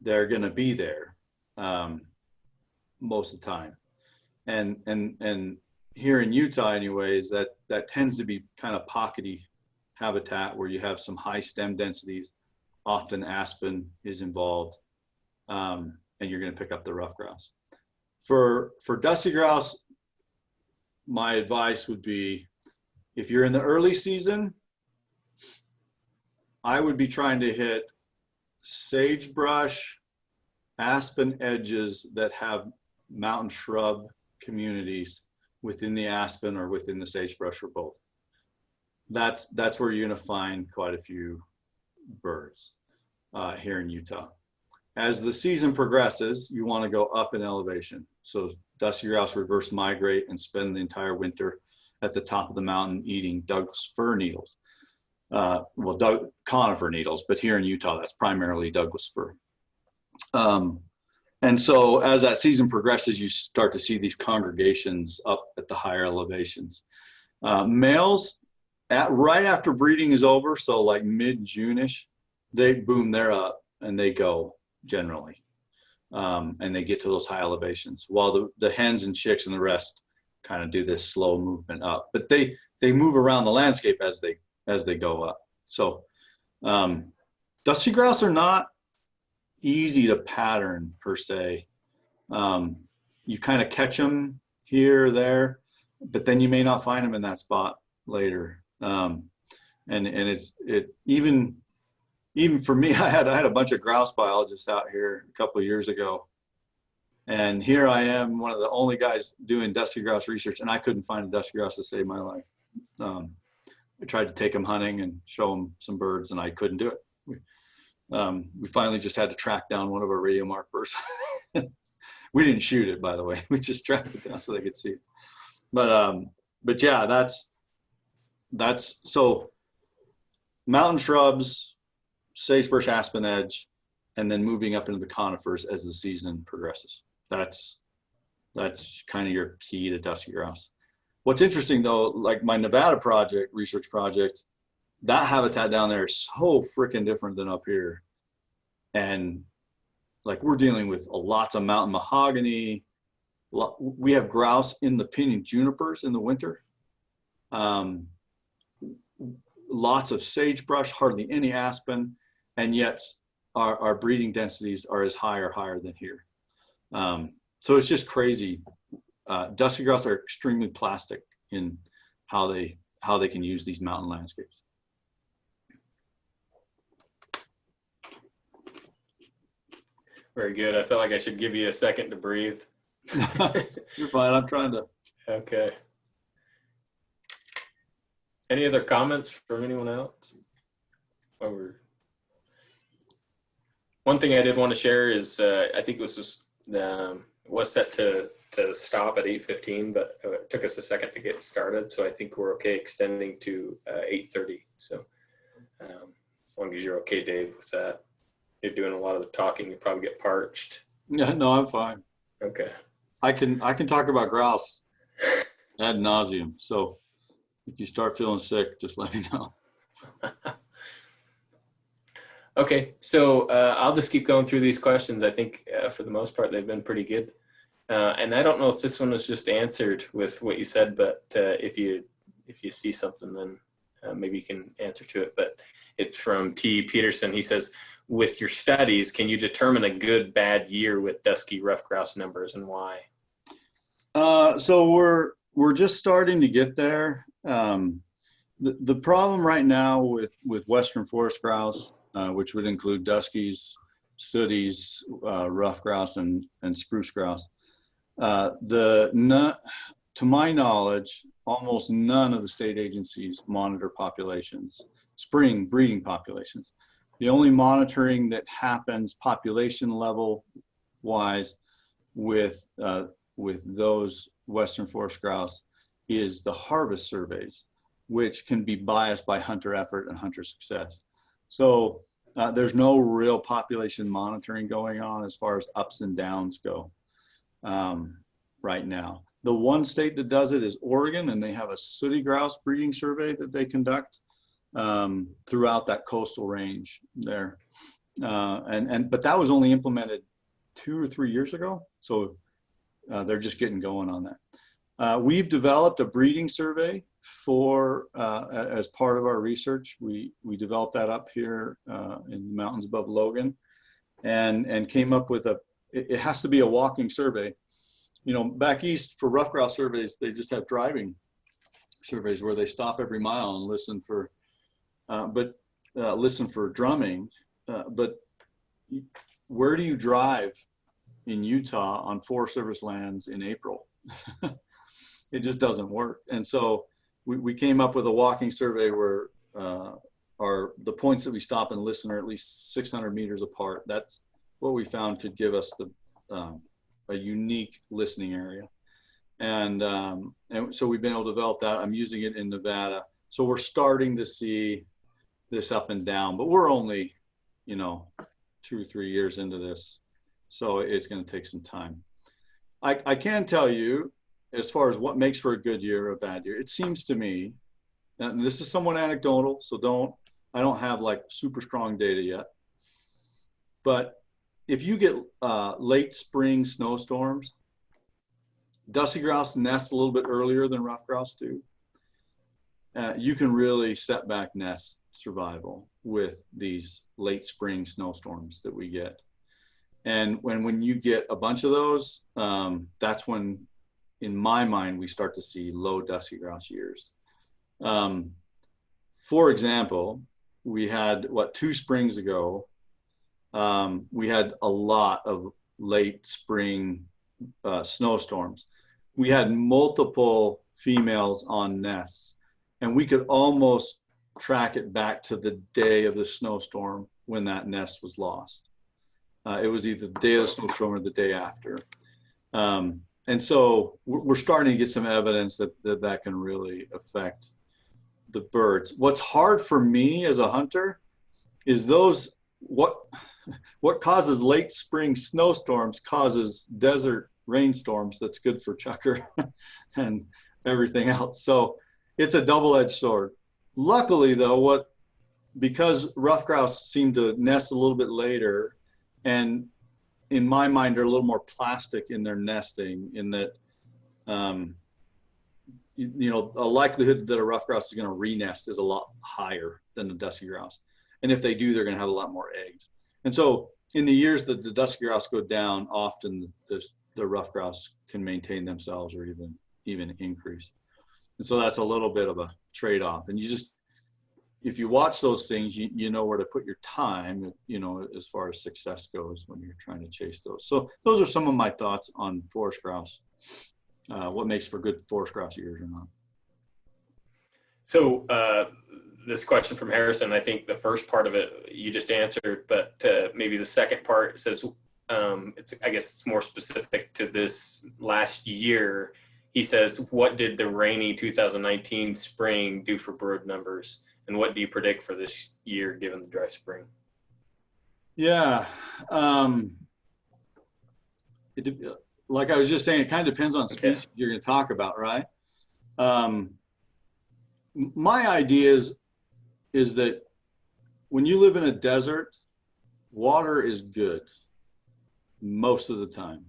they're going to be there most of the time. And here in Utah, anyways, that tends to be kind of pockety habitat where you have some high stem densities. Often aspen is involved, and you're going to pick up the rough grouse. For dusty grouse, my advice would be, if you're in the early season, I would be trying to hit sagebrush, aspen edges that have mountain shrub communities within the aspen or within the sagebrush, or both. That's where you're going to find quite a few birds here in Utah. As the season progresses, you want to go up in elevation. So dusty grouse reverse migrate and spend the entire winter at the top of the mountain eating Douglas fir needles. Conifer needles, but here in Utah, that's primarily Douglas fir. And so as that season progresses, you start to see these congregations up at the higher elevations. Males, right after breeding is over, so like mid-June-ish, they're up and they go generally. And they get to those high elevations, while the hens and chicks and the rest kind of do this slow movement up. But they move around the landscape as they go up. So dusty grouse are not easy to pattern per se. You kind of catch them here or there, but then you may not find them in that spot later. And even for me, I had a bunch of grouse biologists out here a couple of years ago, and here I am, one of the only guys doing dusty grouse research, and I couldn't find a dusty grouse to save my life. I tried to take them hunting and show them some birds, and I couldn't do it. We finally just had to track down one of our radio markers. We didn't shoot it, by the way. We just tracked it down so they could see it. But yeah, that's so mountain shrubs, sagebrush, aspen edge, and then moving up into the conifers as the season progresses. That's kind of your key to dusty grouse. What's interesting though, like my Nevada research project, that habitat down there is so freaking different than up here. And like we're dealing with lots of mountain mahogany. We have grouse in the pinyon junipers in the winter. Lots of sagebrush, hardly any aspen, and yet our breeding densities are as high or higher than here. So it's just crazy. Dusty grouse are extremely plastic in how they can use these mountain landscapes. Very good. I feel like I should give you a second to breathe. You're fine. I'm trying to. Okay. Any other comments from anyone else? One thing I did want to share is I think it was just was set to stop at 8:15, but it took us a second to get started, so I think we're okay extending to 8:30. So as long as you're okay, Dave, with that. You're doing a lot of the talking. You probably get parched. No, I'm fine. Okay. I can talk about grouse ad nauseum. So if you start feeling sick, just let me know. Okay, so I'll just keep going through these questions. I think for the most part, they've been pretty good. And I don't know if this one was just answered with what you said, but if you see something, then maybe you can answer to it. But it's from T. Peterson. He says, with your studies, can you determine a good, bad year with dusky ruffed grouse numbers, and why? So we're just starting to get there. The problem right now with western forest grouse, which would include duskies, sooties, ruffed grouse, and spruce grouse, to my knowledge, almost none of the state agencies monitor populations, spring breeding populations. The only monitoring that happens population level wise with those western forest grouse is the harvest surveys, which can be biased by hunter effort and hunter success. So there's no real population monitoring going on as far as ups and downs go right now. The one state that does it is Oregon, and they have a sooty grouse breeding survey that they conduct throughout that coastal range there. But that was only implemented 2 or 3 years ago. So they're just getting going on that. We've developed a breeding survey for as part of our research. We developed that up here in the mountains above Logan, and came up with it has to be a walking survey. You know, back east for ruffed grouse surveys, they just have driving surveys where they stop every mile and listen for drumming. But where do you drive in Utah on Forest Service lands in April? It just doesn't work. And so we came up with a walking survey where the points that we stop and listen are at least 600 meters apart. That's what we found could give us a unique listening area. And so we've been able to develop that. I'm using it in Nevada. So we're starting to see this up and down, but we're only, 2 or 3 years into this. So it's going to take some time. I can tell you, as far as what makes for a good year or a bad year, it seems to me, and this is somewhat anecdotal, so I don't have like super strong data yet, but if you get late spring snowstorms, dusky grouse nest a little bit earlier than ruffed grouse do. You can really set back nest survival with these late spring snowstorms that we get. And when you get a bunch of those, that's when, in my mind, we start to see low dusky grouse years. For example, we had, 2 springs ago, we had a lot of late spring snowstorms. We had multiple females on nests, and we could almost track it back to the day of the snowstorm when that nest was lost. It was either the day of the snowstorm or the day after. And so we're starting to get some evidence that can really affect the birds. What's hard for me as a hunter is what causes late spring snowstorms causes desert rainstorms that's good for chukar and everything else. So it's a double-edged sword. Luckily though, because ruffed grouse seem to nest a little bit later, and in my mind, they're a little more plastic in their nesting, in that, a likelihood that a ruffed grouse is going to re-nest is a lot higher than the dusky grouse. And if they do, they're going to have a lot more eggs. And so in the years that the dusky grouse go down, often the ruffed grouse can maintain themselves or even increase. And so that's a little bit of a trade-off. And if you watch those things, you know where to put your time, as far as success goes when you're trying to chase those. So those are some of my thoughts on forest grouse. what makes for good forest grouse years or not. So this question from Harrison, I think the first part of it you just answered, but maybe the second part says, I guess it's more specific to this last year. He says, what did the rainy 2019 spring do for bird numbers? And what do you predict for this year given the dry spring? Yeah. Like I was just saying, it kind of depends on species you're going to talk about, right? My idea is that when you live in a desert, water is good most of the time.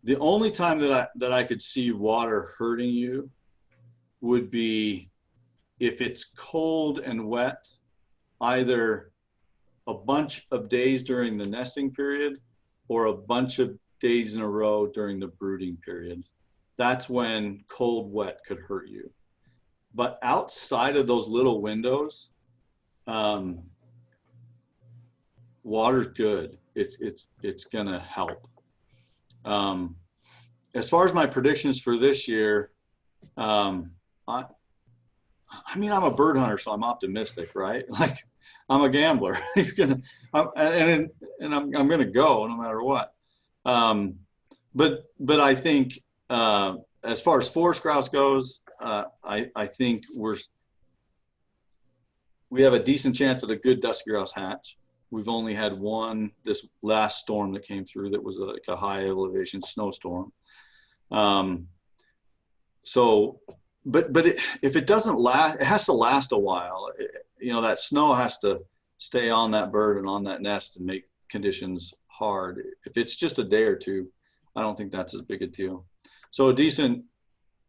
The only time that I could see water hurting you would be if it's cold and wet, either a bunch of days during the nesting period or a bunch of days in a row during the brooding period. That's when cold, wet could hurt you. But outside of those little windows, water's good. It's gonna help. As far as my predictions for this year, I mean, I'm a bird hunter, so I'm optimistic, right? Like, I'm a gambler. I'm gonna go no matter what. But I think as far as forest grouse goes, I think we have a decent chance at a good dusky grouse hatch. We've only had one this last storm that came through that was like a high elevation snowstorm. If it doesn't last, it has to last a while. That snow has to stay on that bird and on that nest and make conditions hard. If it's just a day or two, I don't think that's as big a deal. So a decent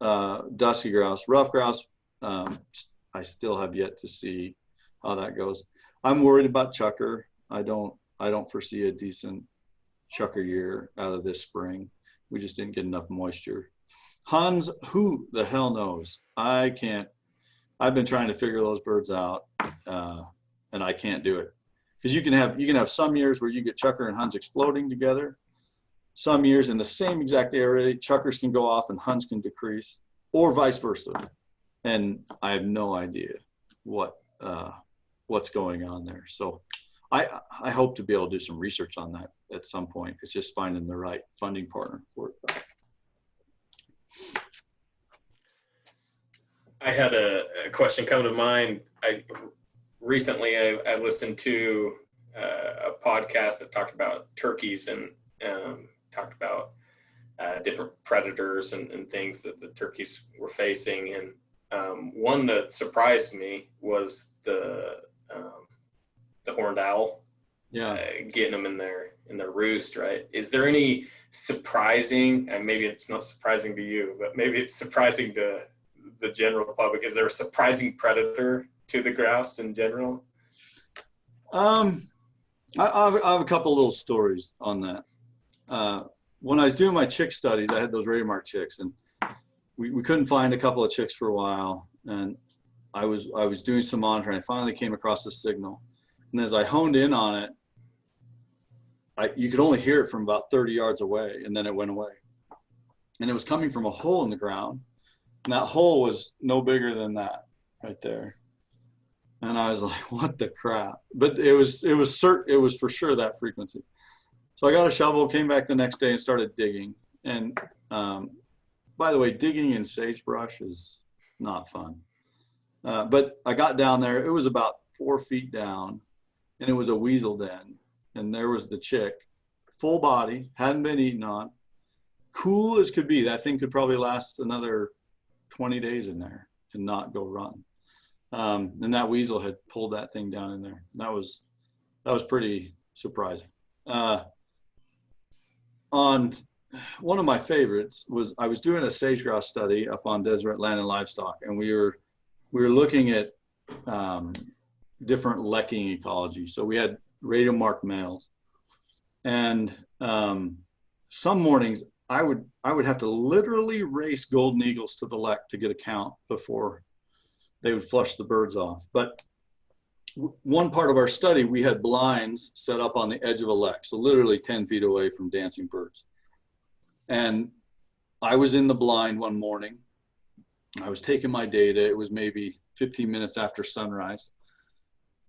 dusky grouse, rough grouse, I still have yet to see how that goes. I'm worried about chukar. I don't foresee a decent chukar year out of this spring. We just didn't get enough moisture. Huns, who the hell knows? I can't. I've been trying to figure those birds out, and I can't do it. Because you can have some years where you get chukar and huns exploding together. Some years in the same exact area, chukars can go off and huns can decrease, or vice versa. And I have no idea what's going on there. So I hope to be able to do some research on that at some point. It's just finding the right funding partner for it. I had a question come to mind. Recently I listened to a podcast that talked about turkeys and talked about different predators and things that the turkeys were facing. And one that surprised me was the horned owl. Yeah, getting them in their roost, right? Is there any surprising, and maybe it's not surprising to you, but maybe it's surprising to the general public, is there a surprising predator to the grouse in general? I have a couple little stories on that. When I was doing my chick studies, I had those radio mark chicks, and we couldn't find a couple of chicks for a while, and I was doing some monitoring. I finally came across a signal, and as I honed in on it, you could only hear it from about 30 yards away, and then it went away. And it was coming from a hole in the ground, and that hole was no bigger than that right there. And I was like, what the crap? But it was for sure that frequency. So I got a shovel, came back the next day and started digging. And by the way, digging in sagebrush is not fun. But I got down there, it was about 4 feet down, and it was a weasel den. And there was the chick, full body, hadn't been eaten on, cool as could be. That thing could probably last another 20 days in there and not go run. And that weasel had pulled that thing down in there. That was pretty surprising. On one of my favorites was I was doing a sage grouse study up on Deseret Land and Livestock, and we were looking at different lecking ecology. So we had radio marked males, and some mornings I would have to literally race golden eagles to the lek to get a count before they would flush the birds off. But one part of our study, we had blinds set up on the edge of a lek, so literally 10 feet away from dancing birds. And I was in the blind one morning. I was taking my data. It was maybe 15 minutes after sunrise.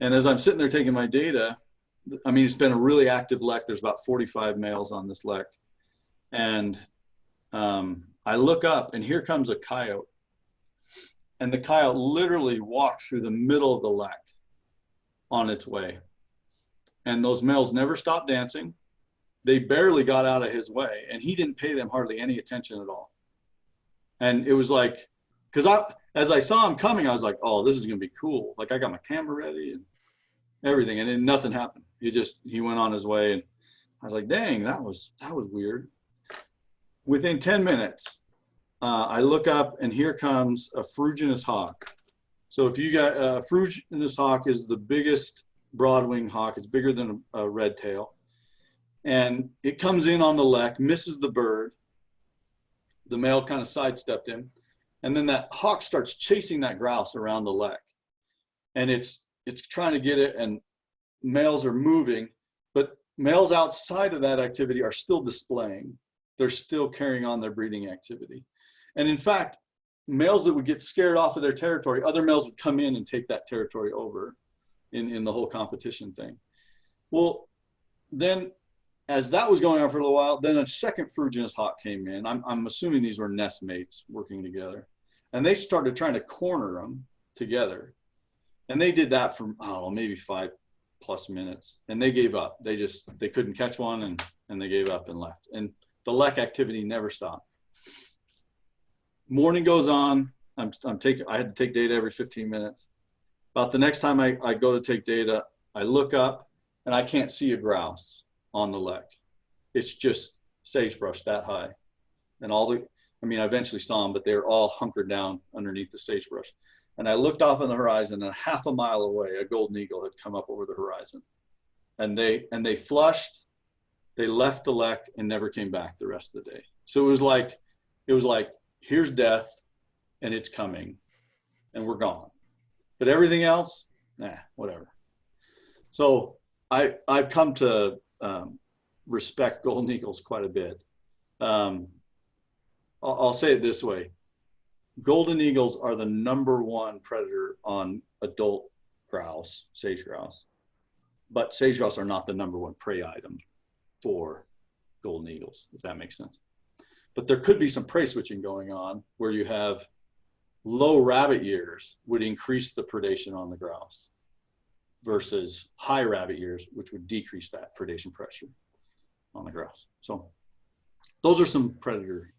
And as I'm sitting there taking my data, I mean, it's been a really active lek. There's about 45 males on this lek. And I look up and here comes a coyote. And the coyote literally walked through the middle of the lek on its way. And those males never stopped dancing. They barely got out of his way. And he didn't pay them hardly any attention at all. And it was like, because as I saw him coming, I was like, oh, this is going to be cool. Like, I got my camera ready and everything. And then nothing happened. He went on his way. And I was like, dang, that was weird. Within 10 minutes, I look up and here comes a Fruginus Hawk. So if you got Fruginus Hawk is the biggest broad-winged hawk. It's bigger than a red tail. And it comes in on the lek, misses the bird. The male kind of sidestepped him. And then that hawk starts chasing that grouse around the lek. And it's trying to get it, and males are moving, but males outside of that activity are still displaying. They're still carrying on their breeding activity. And in fact, males that would get scared off of their territory, other males would come in and take that territory over in the whole competition thing. Well, then as that was going on for a little while, then a second Fruginus Hawk came in. I'm assuming these were nest mates working together. And they started trying to corner them together. And they did that for, I don't know, maybe 5+ minutes. And they gave up. They couldn't catch one, and they gave up and left. And the lek activity never stopped. Morning goes on. I had to take data every 15 minutes. About the next time I go to take data, I look up and I can't see a grouse on the lek. It's just sagebrush that high. And I eventually saw them, but they were all hunkered down underneath the sagebrush. And I looked off on the horizon, and half a mile away, a golden eagle had come up over the horizon. And they flushed, they left the lek and never came back the rest of the day. So it was like, here's death and it's coming and we're gone. But everything else, whatever. So I've come to respect golden eagles quite a bit. I'll say it this way. Golden eagles are the #1 predator on adult grouse, sage grouse. But sage grouse are not the #1 prey item for golden eagles, if that makes sense. But there could be some prey switching going on where you have low rabbit years would increase the predation on the grouse versus high rabbit years, which would decrease that predation pressure on the grouse. So those are some predator.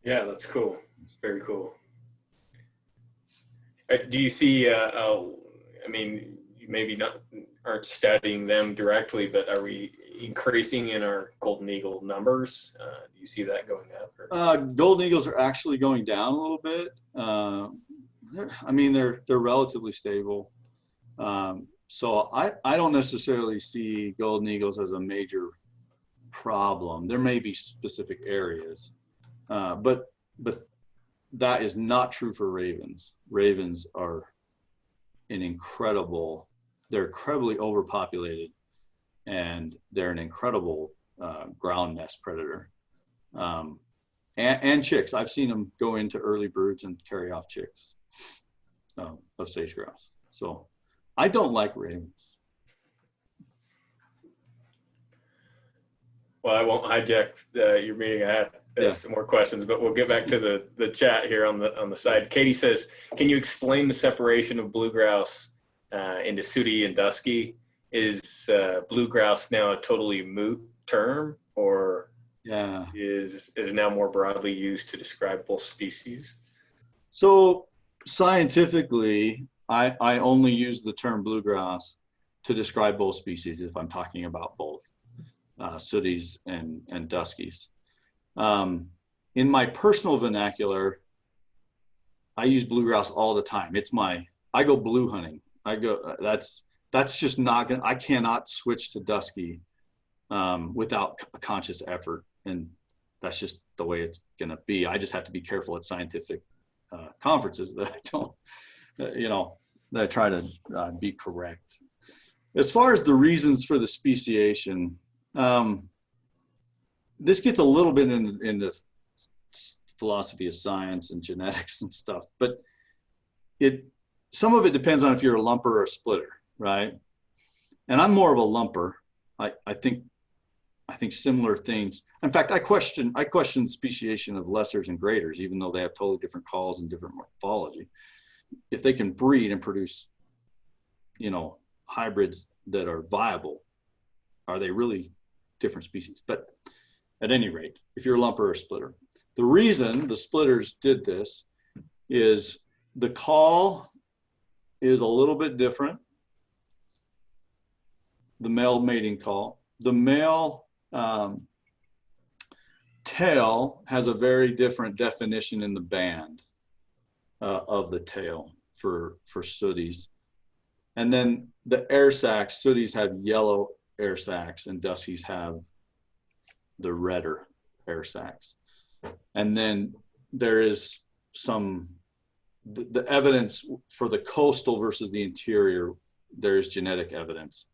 Yeah, that's cool. It's very cool. Do you see, you maybe aren't studying them directly, but are we increasing in our golden eagle numbers? Do you see that going up? Golden eagles are actually going down a little bit. They're relatively stable. So I don't necessarily see golden eagles as a major problem. There may be specific areas, but that is not true for ravens. Ravens are they're incredibly overpopulated, and they're an incredible ground nest predator. And chicks. I've seen them go into early broods and carry off chicks of sage grouse. So I don't like ravens. Well, I won't hijack your meeting. I have some more questions, but we'll get back to the chat here on the side. Katie says, can you explain the separation of blue grouse into sooty and dusky? Is blue grouse now a totally moot term, or is now more broadly used to describe both species? So scientifically, I only use the term bluegrass to describe both species if I'm talking about both sooties and duskies. In my personal vernacular, I use bluegrass all the time. I go blue hunting. That's just not gonna, I cannot switch to dusky without a conscious effort. And that's just the way it's gonna be. I just have to be careful at scientific conferences that I don't, that I try to be correct. As far as the reasons for the speciation, this gets a little bit into philosophy of science and genetics and stuff, but some of it depends on if you're a lumper or a splitter, right? And I'm more of a lumper. I think similar things. In fact, I question speciation of lessers and graders, even though they have totally different calls and different morphology. If they can breed and produce, hybrids that are viable, are they really different species? But at any rate, if you're a lumper or a splitter, the reason the splitters did this is the call is a little bit different. The male mating call. The male tail has a very different definition in the band of the tail for sooties. And then the air sacs, sooties have yellow air sacs and duskies have the redder air sacs. And then there is the evidence for the coastal versus the interior, there's genetic evidence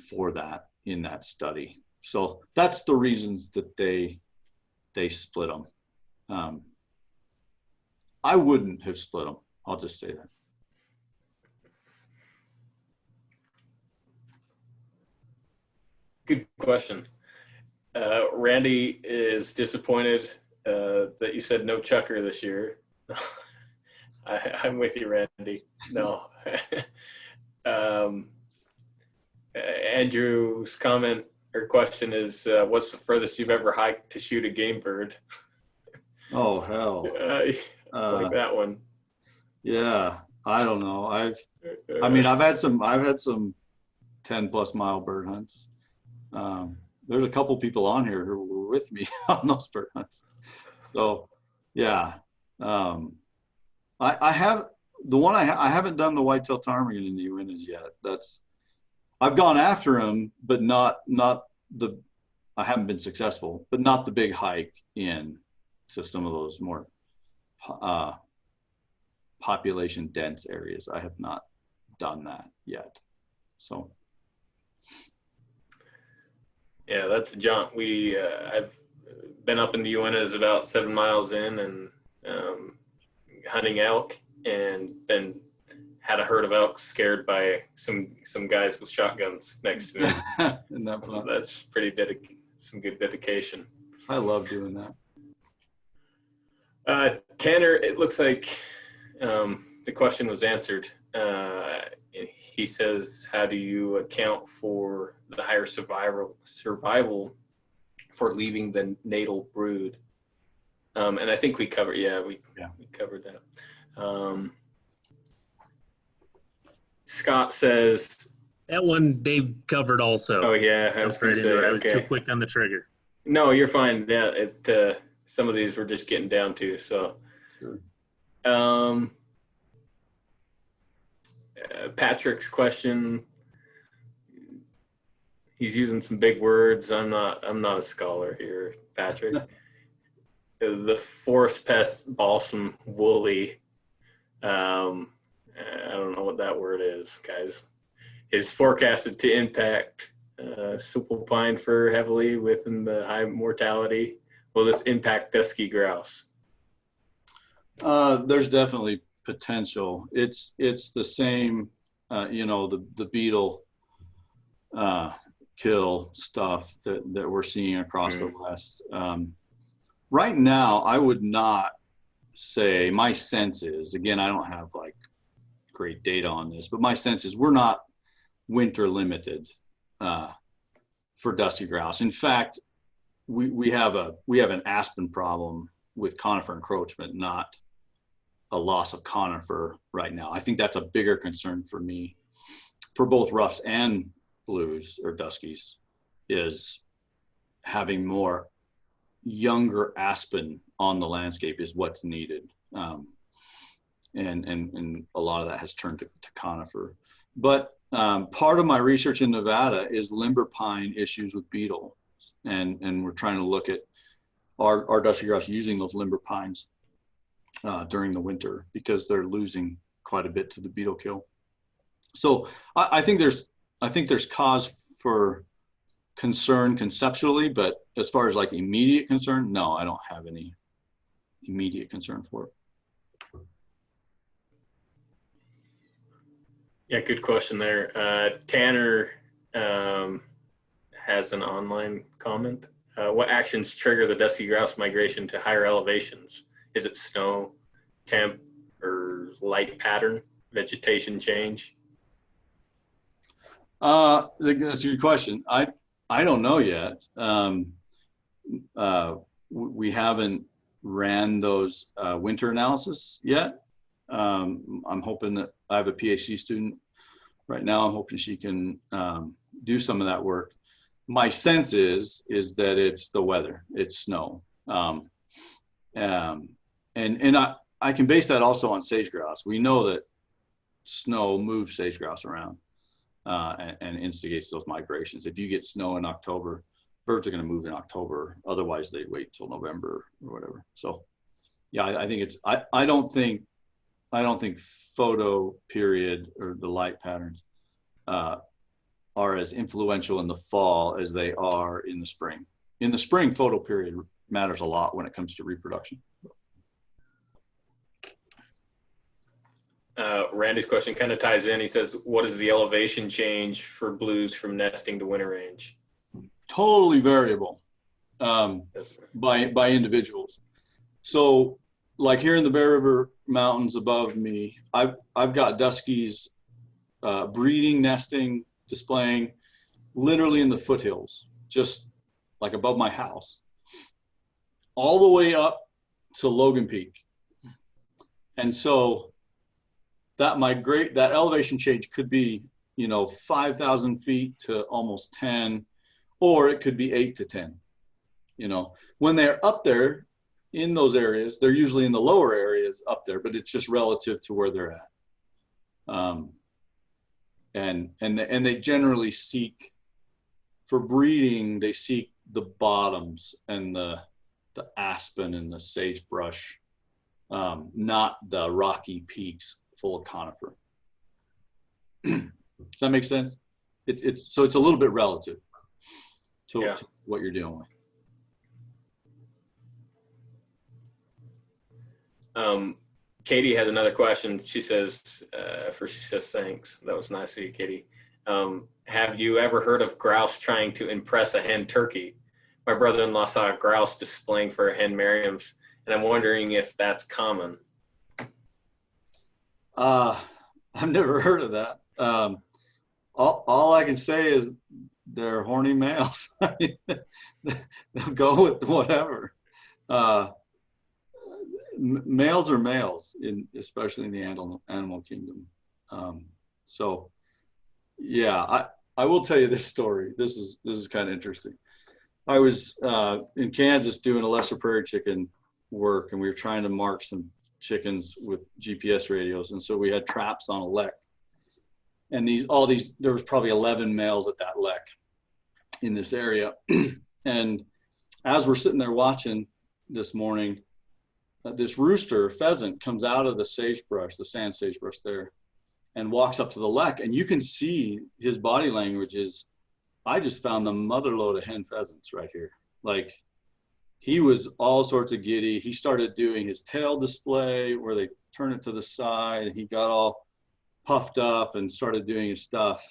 for that in that study. So that's the reasons that they split them. I wouldn't have split them. I'll just say that. Good question. Randy is disappointed that you said no chucker this year. I'm with you, Randy. No. Andrew's comment or question is, what's the furthest you've ever hiked to shoot a game bird? Oh, hell. Like that one. Yeah, I don't know. I've had some 10+ mile bird hunts. There's a couple people on here who were with me on those bird hunts. So yeah, I haven't done the whitetail ptarmigan in the Uintas yet. I've gone after him, but I haven't been successful, but not the big hike in to some of those more population dense areas. I have not done that yet. So. Yeah, that's a jaunt. I've been up in the Uintas about 7 miles in and hunting elk, and had a herd of elk scared by some guys with shotguns next to me. Isn't that fun? That's some good dedication. I love doing that. Tanner, it looks like the question was answered. He says, how do you account for the higher survival for leaving the natal brood? And I think we covered, we covered that. Scott says, that one Dave covered also. Oh yeah, I was right going to say, I was too quick on the trigger. No, you're fine. Yeah, some of these we're just getting down to. So, Sure. Patrick's question. He's using some big words. I'm not a scholar here, Patrick. The forest pest balsam woolly. I don't know what that word is, guys. Is forecasted to impact supple pine fir heavily within the high mortality. Will this impact dusky grouse? There's definitely potential. It's the same, the beetle kill stuff that we're seeing across the West. Right now, I would not say, my sense is, again, I don't have like great data on this, but my sense is we're not winter limited for dusty grouse. In fact, we have an aspen problem with conifer encroachment, not a loss of conifer right now. I think that's a bigger concern for me, for both roughs and blues or duskies, is having more younger aspen on the landscape is what's needed. And a lot of that has turned to conifer. But part of my research in Nevada is limber pine issues with beetle. And we're trying to look at our dusty grouse using those limber pines during the winter, because they're losing quite a bit to the beetle kill. So I think there's cause for concern conceptually, but as far as like immediate concern, no, I don't have any immediate concern for it. Yeah, good question there. Tanner has an online comment. What actions trigger the dusky grouse migration to higher elevations? Is it snow, temp, or light pattern, vegetation change? That's a good question. I don't know yet. We haven't ran those winter analysis yet. I'm hoping that I have a PhD student right now. I'm hoping she can do some of that work. My sense is that it's the weather, it's snow. And I can base that also on sage grouse. We know that snow moves sage grouse around and instigates those migrations. If you get snow in October, birds are going to move in October. Otherwise, they wait till November or whatever. So, yeah, I think it's. I don't think photo period or the light patterns are as influential in the fall as they are in the spring. In the spring, photo period matters a lot when it comes to reproduction. Randy's question kind of ties in. He says, what is the elevation change for blues from nesting to winter range? Totally variable by individuals. So like here in the Bear River Mountains above me, I've got duskies breeding, nesting, displaying literally in the foothills, just like above my house, all the way up to Logan Peak. And so that elevation change could be, 5,000 feet to almost 10, or it could be 8 to 10. When they're up there in those areas, they're usually in the lower areas up there, but it's just relative to where they're at. And they generally seek, for breeding, they seek the bottoms and the aspen and the sagebrush, not the rocky peaks full of conifer. Does that make sense? It's a little bit relative to what you're dealing with. Katie has another question. She says, thanks. That was nice of you, Katie. Have you ever heard of grouse trying to impress a hen turkey? My brother-in-law saw a grouse displaying for a hen Merriam's, and I'm wondering if that's common. I've never heard of that. All I can say is they're horny males. They'll go with whatever. Males are males, especially in the animal kingdom. So, yeah, I will tell you this story. This is kind of interesting. I was in Kansas doing a lesser prairie chicken work, and we were trying to mark some chickens with GPS radios, and so we had traps on a lek. And there was probably 11 males at that lek in this area. And as we're sitting there watching this morning, this rooster pheasant comes out of the sagebrush, the sand sagebrush there, and walks up to the lek. And you can see his body language is, I just found the mother load of hen pheasants right here. Like, he was all sorts of giddy. He started doing his tail display where they turn it to the side, and he got all puffed up and started doing his stuff.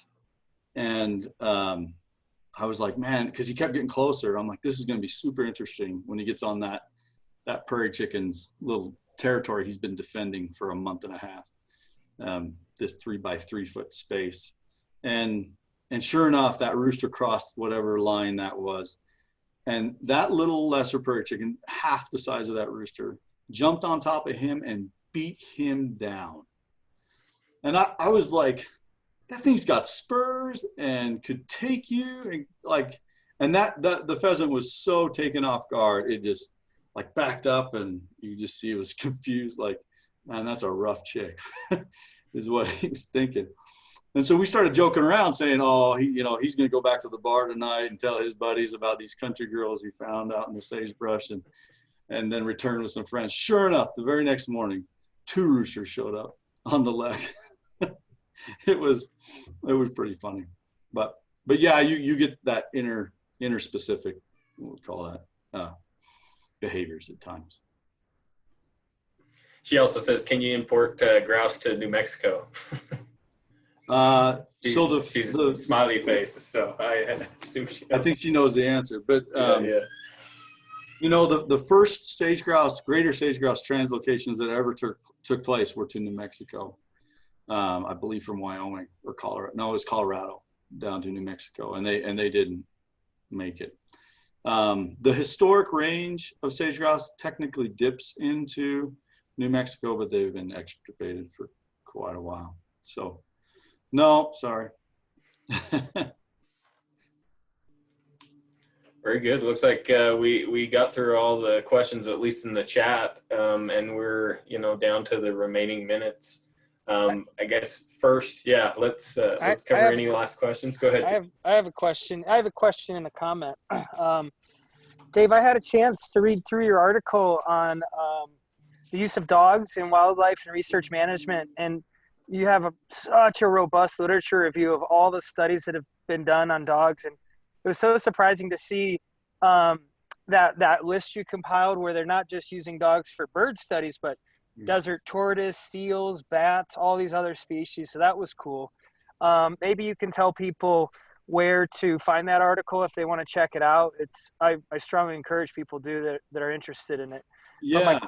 And I was like, man, because he kept getting closer. I'm like, this is going to be super interesting when he gets on that prairie chicken's little territory he's been defending for a month and a half, this 3x3 foot space. And sure enough, that rooster crossed whatever line that was. And that little lesser prairie chicken, half the size of that rooster, jumped on top of him and beat him down. And I was like, that thing's got spurs and could take you. And the pheasant was so taken off guard, it just like backed up, and you just see it was confused, like, man, that's a rough chick, is what he was thinking. And so we started joking around saying, oh, he's going to go back to the bar tonight and tell his buddies about these country girls he found out in the sagebrush, and then return with some friends. Sure enough, the very next morning, 2 roosters showed up on the lek. It was pretty funny, but yeah, you get that inner specific, what we call that, behaviors at times. She also says, can you import grouse to New Mexico? She's a smiley face, so I assume she knows. I think she knows the answer. But, yeah. you know, the first greater sage grouse translocations that ever took place were to New Mexico. I believe from Wyoming or Colorado. No, it was Colorado down to New Mexico, and they didn't make it. The historic range of sage grouse technically dips into New Mexico, but they've been extirpated for quite a while. So, no, sorry. Very good. Looks like we got through all the questions, at least in the chat, and we're down to the remaining minutes. I guess first, let's cover any last questions. Go ahead. I have a question. I have a question and a comment. Dave, I had a chance to read through your article on the use of dogs in wildlife and research management, and you have such a robust literature review of all the studies that have been done on dogs, and it was so surprising to see that list you compiled, where they're not just using dogs for bird studies, but desert tortoise, seals, bats, all these other species. So that was cool. Maybe you can tell people where to find that article if they want to check it out. I strongly encourage people that are interested in it. Yeah.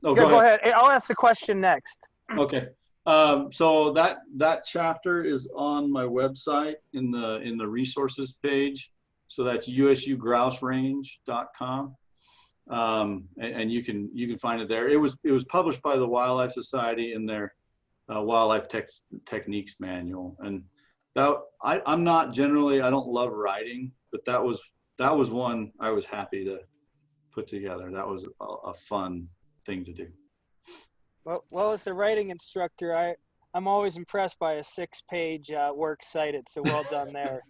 Go ahead. I'll ask the question next. Okay. So that chapter is on my website in the resources page. So that's usugrouserange.com. And you can find it there. It was published by the Wildlife Society in their wildlife techniques manual. And I'm not generally, I don't love writing, but that was one I was happy to put together. That was a fun thing to do. Well, as a writing instructor, I'm always impressed by a 6-page works cited. So well done there.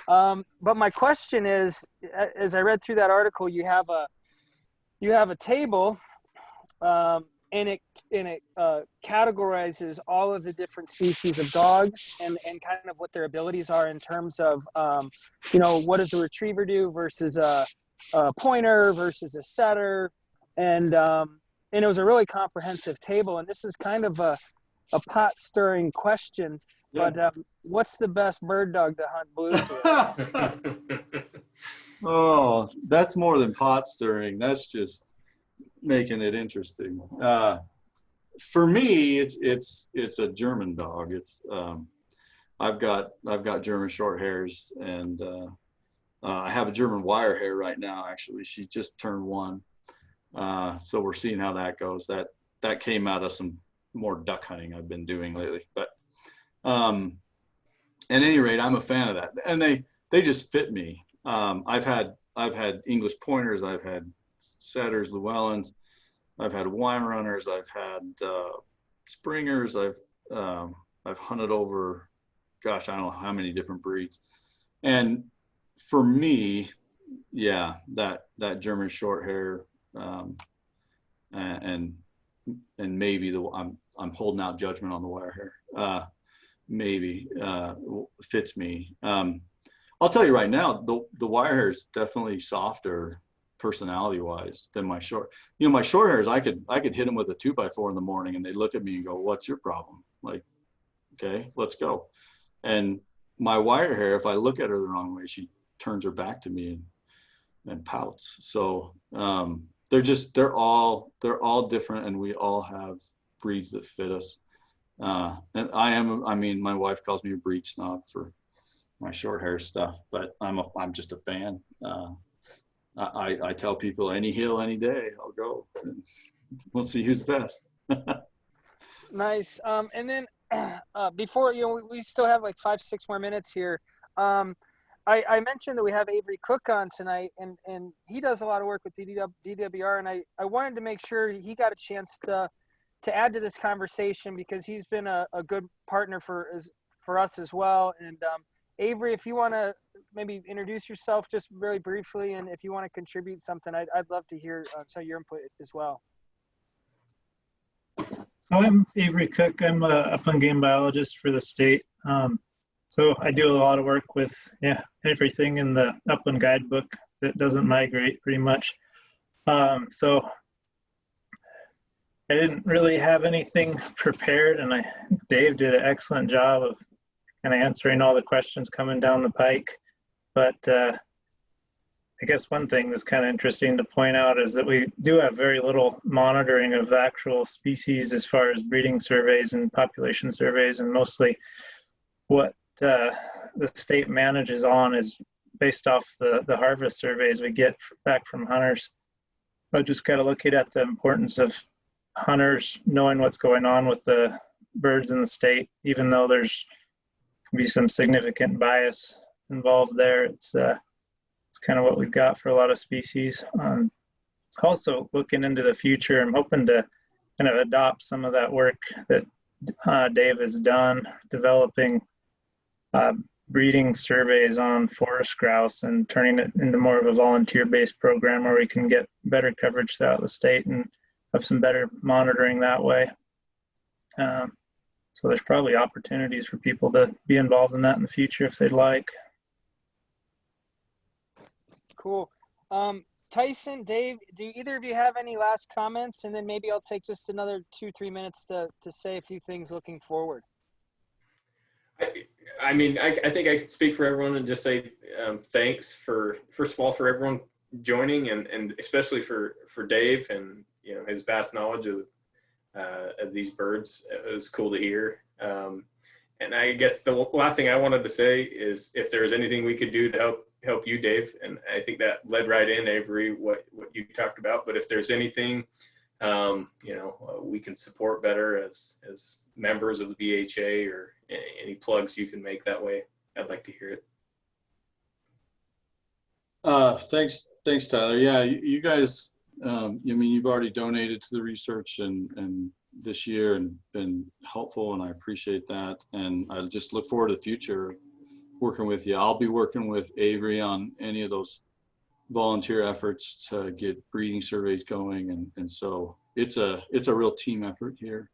But my question is, as I read through that article, you have a table, and it categorizes all of the different species of dogs and kind of what their abilities are in terms of, what does a retriever do versus a pointer versus a setter, and it was a really comprehensive table. And this is kind of a pot-stirring question, but what's the best bird dog to hunt blues with? Oh, that's more than pot stirring. That's just making it interesting. For me, it's a German dog. It's I've got German short hairs, and I have a German wire hair right now. Actually, she just turned 1, so we're seeing how that goes. That came out of some more duck hunting I've been doing lately. But at any rate, I'm a fan of that, and they just fit me. I've had English pointers, I've had setters, Llewellyns, I've had wine runners, I've had springers, I've hunted over, gosh, I don't know how many different breeds. And for me, yeah, that German short hair, and maybe I'm holding out judgment on the wire hair, maybe fits me. I'll tell you right now, the wire hair is definitely softer personality-wise than my short. My short hairs, I could hit them with a 2x4 in the morning, and they look at me and go, "What's your problem?" Like, okay, let's go. And my wire hair, if I look at her the wrong way, she turns her back to me and pouts. So they're all different, and we all have breeds that fit us. And my wife calls me a breed snob for my short hair stuff, but I'm just a fan. I tell people, any hill, any day, I'll go. And we'll see who's best. Nice. And then before, we still have like 5-6 more minutes here. I mentioned that we have Avery Cook on tonight, and he does a lot of work with DWR, and I wanted to make sure he got a chance to add to this conversation, because he's been a good partner for us as well. And Avery, if you want to maybe introduce yourself just really briefly, and if you want to contribute something, I'd love to hear some of your input as well. So I'm Avery Cook. I'm a fun game biologist for the state. So I do a lot of work with everything in the upland guidebook that doesn't migrate, pretty much. So I didn't really have anything prepared, and Dave did an excellent job of kind of answering all the questions coming down the pike. But I guess one thing that's kind of interesting to point out is that we do have very little monitoring of actual species as far as breeding surveys and population surveys, and mostly what the state manages on is based off the harvest surveys we get back from hunters. But just kind of looking at the importance of hunters knowing what's going on with the birds in the state, even though there's can be some significant bias involved there. It's kind of what we've got for a lot of species. Also looking into the future, I'm hoping to kind of adopt some of that work that Dave has done, developing breeding surveys on forest grouse and turning it into more of a volunteer-based program where we can get better coverage throughout the state and have some better monitoring that way. So there's probably opportunities for people to be involved in that in the future if they'd like. Cool. Tyson, Dave, do either of you have any last comments? And then maybe I'll take just another 2-3 minutes to say a few things looking forward. I mean, I think I could speak for everyone and just say thanks for, first of all, for everyone joining, and especially for Dave and, you know, his vast knowledge of these birds. It was cool to hear. And I guess the last thing I wanted to say is if there's anything we could do to help you, Dave, and I think that led right in, Avery, what you talked about. But if there's anything, you know, we can support better as members of the BHA, or any plugs you can make that way, I'd like to hear it. Thanks, Tyler. Yeah, you guys, I mean, you've already donated to the research and this year and been helpful, and I appreciate that. And I just look forward to the future working with you. I'll be working with Avery on any of those volunteer efforts to get breeding surveys going, and so it's a real team effort here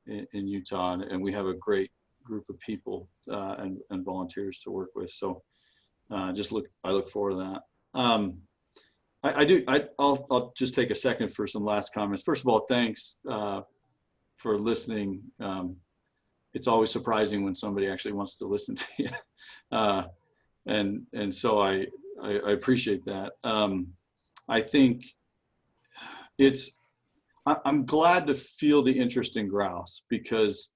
in Utah, and we have a great group of people and volunteers to work with. So I look forward to that. I'll just take a second for some last comments. First of all, thanks for listening. It's always surprising when somebody actually wants to listen to you, and so I appreciate that. I think I'm glad to feel the interest in grouse, because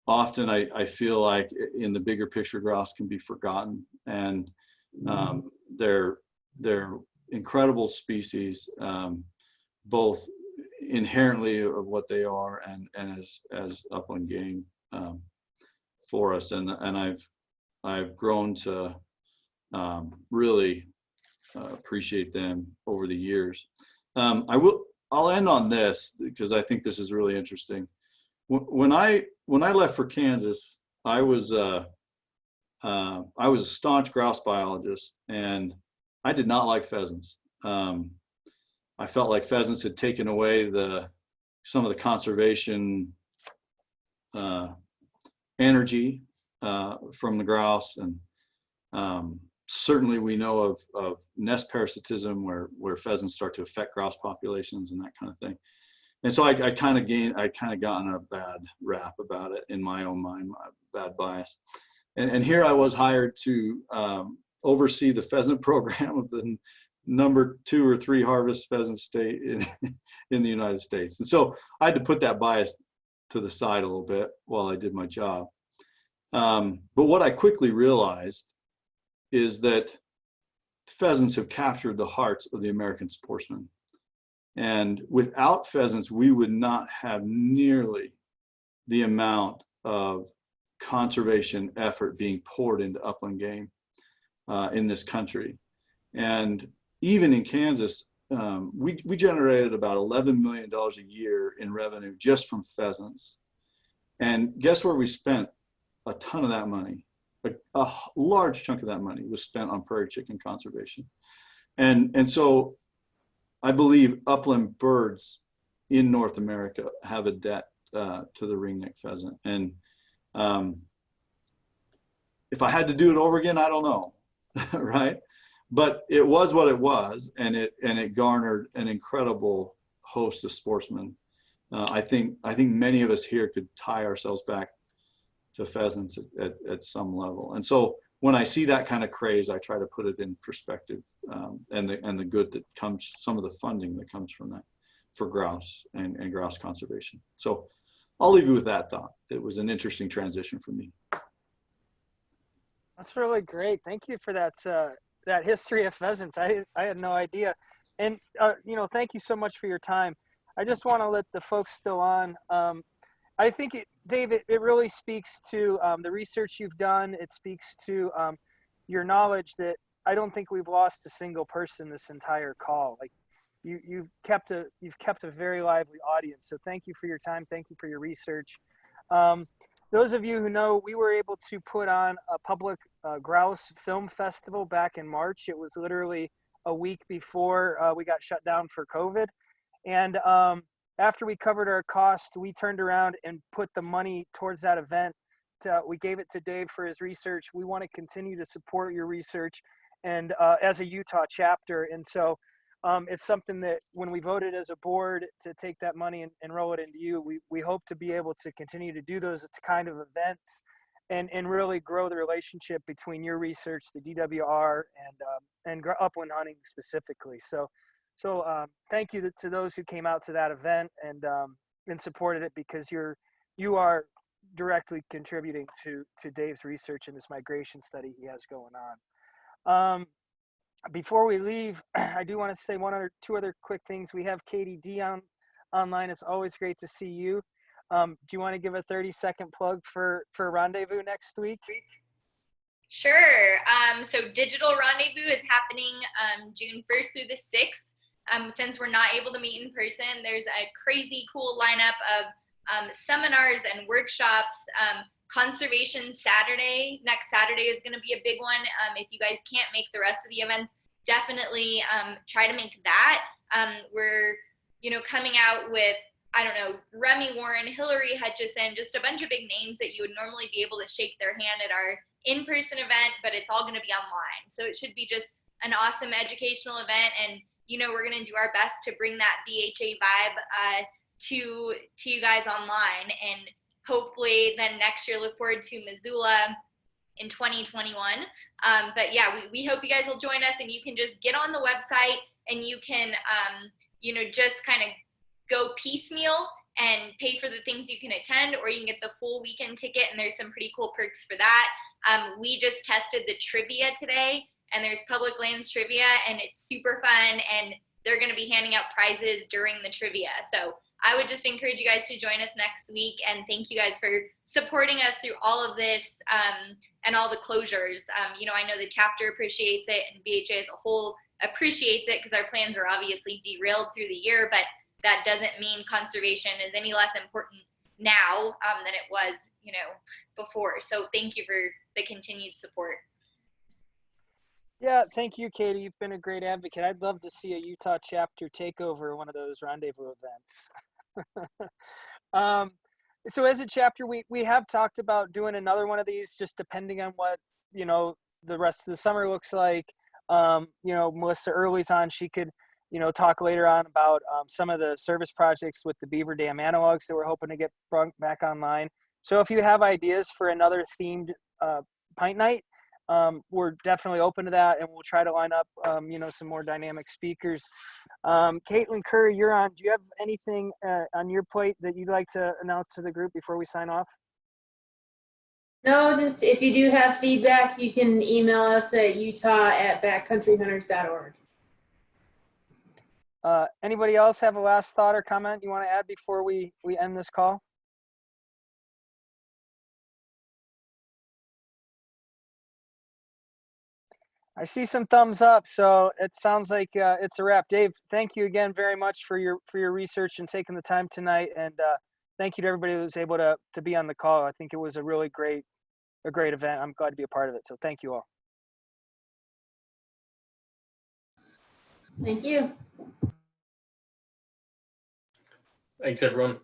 often I feel like in the bigger picture, grouse can be forgotten, and they're incredible species, both inherently of what they are and as upland game for us, and I've grown to really appreciate them over the years. I'll end on this because I think this is really interesting. When I left for Kansas, I was a staunch grouse biologist, and I did not like pheasants. I felt like pheasants had taken away some of the conservation energy from the grouse, and certainly we know of nest parasitism where pheasants start to affect grouse populations and that kind of thing. And so I kind of gotten a bad rap about it in my own mind, my bad bias. And here I was hired to oversee the pheasant program of the number 2 or 3 harvest pheasant state in the United States. And so I had to put that bias to the side a little bit while I did my job. But what I quickly realized is that pheasants have captured the hearts of the American sportsman. And without pheasants, we would not have nearly the amount of conservation effort being poured into upland game in this country. And even in Kansas, we generated about $11 million a year in revenue just from pheasants. And guess where we spent a ton of that money? A large chunk of that money was spent on prairie chicken conservation. And so I believe upland birds in North America have a debt to the ringneck pheasant. And if I had to do it over again, I don't know, right? But it was what it was, and it garnered an incredible host of sportsmen. I think many of us here could tie ourselves back to pheasants at some level. And so when I see that kind of craze, I try to put it in perspective, and the good that comes, some of the funding that comes from that for grouse and grouse conservation. So I'll leave you with that thought. It was an interesting transition for me. That's really great. Thank you for that that history of pheasants. I had no idea. And thank you so much for your time. I just want to let the folks still on. I think Dave, it really speaks to the research you've done. It speaks to your knowledge that I don't think we've lost a single person this entire call. Like you've kept a very lively audience. So thank you for your time. Thank you for your research. Those of you who know, we were able to put on a public grouse film festival back in March. It was literally a week before we got shut down for COVID. And after we covered our cost, we turned around and put the money towards that event. We gave it to Dave for his research. We want to continue to support your research and as a Utah chapter. And so it's something that when we voted as a board to take that money and roll it into you, we hope to be able to continue to do those kind of events and really grow the relationship between your research, the DWR, and upland hunting specifically. So thank you to those who came out to that event and supported it, because you are directly contributing to Dave's research in this migration study he has going on. Before we leave, I do want to say two other quick things. We have Katie D online. It's always great to see you. Do you want to give a 30-second plug for Rendezvous next week? Sure. So Digital Rendezvous is happening June 1st through the 6th. Since we're not able to meet in person, there's a crazy cool lineup of seminars and workshops. Conservation Saturday, next Saturday, is going to be a big one. If you guys can't make the rest of the events, definitely try to make that. We're, coming out with, Remy Warren, Hillary Hutchison, just a bunch of big names that you would normally be able to shake their hand at our in-person event, but it's all going to be online. So it should be just an awesome educational event. And, we're going to do our best to bring that BHA vibe to you guys online. And hopefully then next year, look forward to Missoula in 2021. But yeah, we hope you guys will join us, and you can just get on the website and you can, just kind of go piecemeal and pay for the things you can attend, or you can get the full weekend ticket, and there's some pretty cool perks for that. We just tested the trivia today, and there's public lands trivia, and it's super fun, and they're going to be handing out prizes during the trivia. So I would just encourage you guys to join us next week, and thank you guys for supporting us through all of this and all the closures. I know the chapter appreciates it, and BHA as a whole appreciates it, because our plans are obviously derailed through the year, but that doesn't mean conservation is any less important now than it was, before. So thank you for the continued support. Yeah, thank you, Katie. You've been a great advocate. I'd love to see a Utah chapter take over one of those rendezvous events. So as a chapter, we have talked about doing another one of these, just depending on what, the rest of the summer looks like. Melissa Early's on. She could, talk later on about some of the service projects with the Beaver Dam analogs that we're hoping to get brought back online. So if you have ideas for another themed pint night, we're definitely open to that, and we'll try to line up, some more dynamic speakers. Caitlin Curry, you're on. Do you have anything on your plate that you'd like to announce to the group before we sign off? No, just if you do have feedback, you can email us at utah@backcountryhunters.org. Anybody else have a last thought or comment you want to add before we end this call? I see some thumbs up, so it sounds like it's a wrap. Dave, thank you again very much for your research and taking the time tonight, and thank you to everybody who was able to be on the call. I think it was a really great event. I'm glad to be a part of it, so thank you all. Thank you. Thanks, everyone.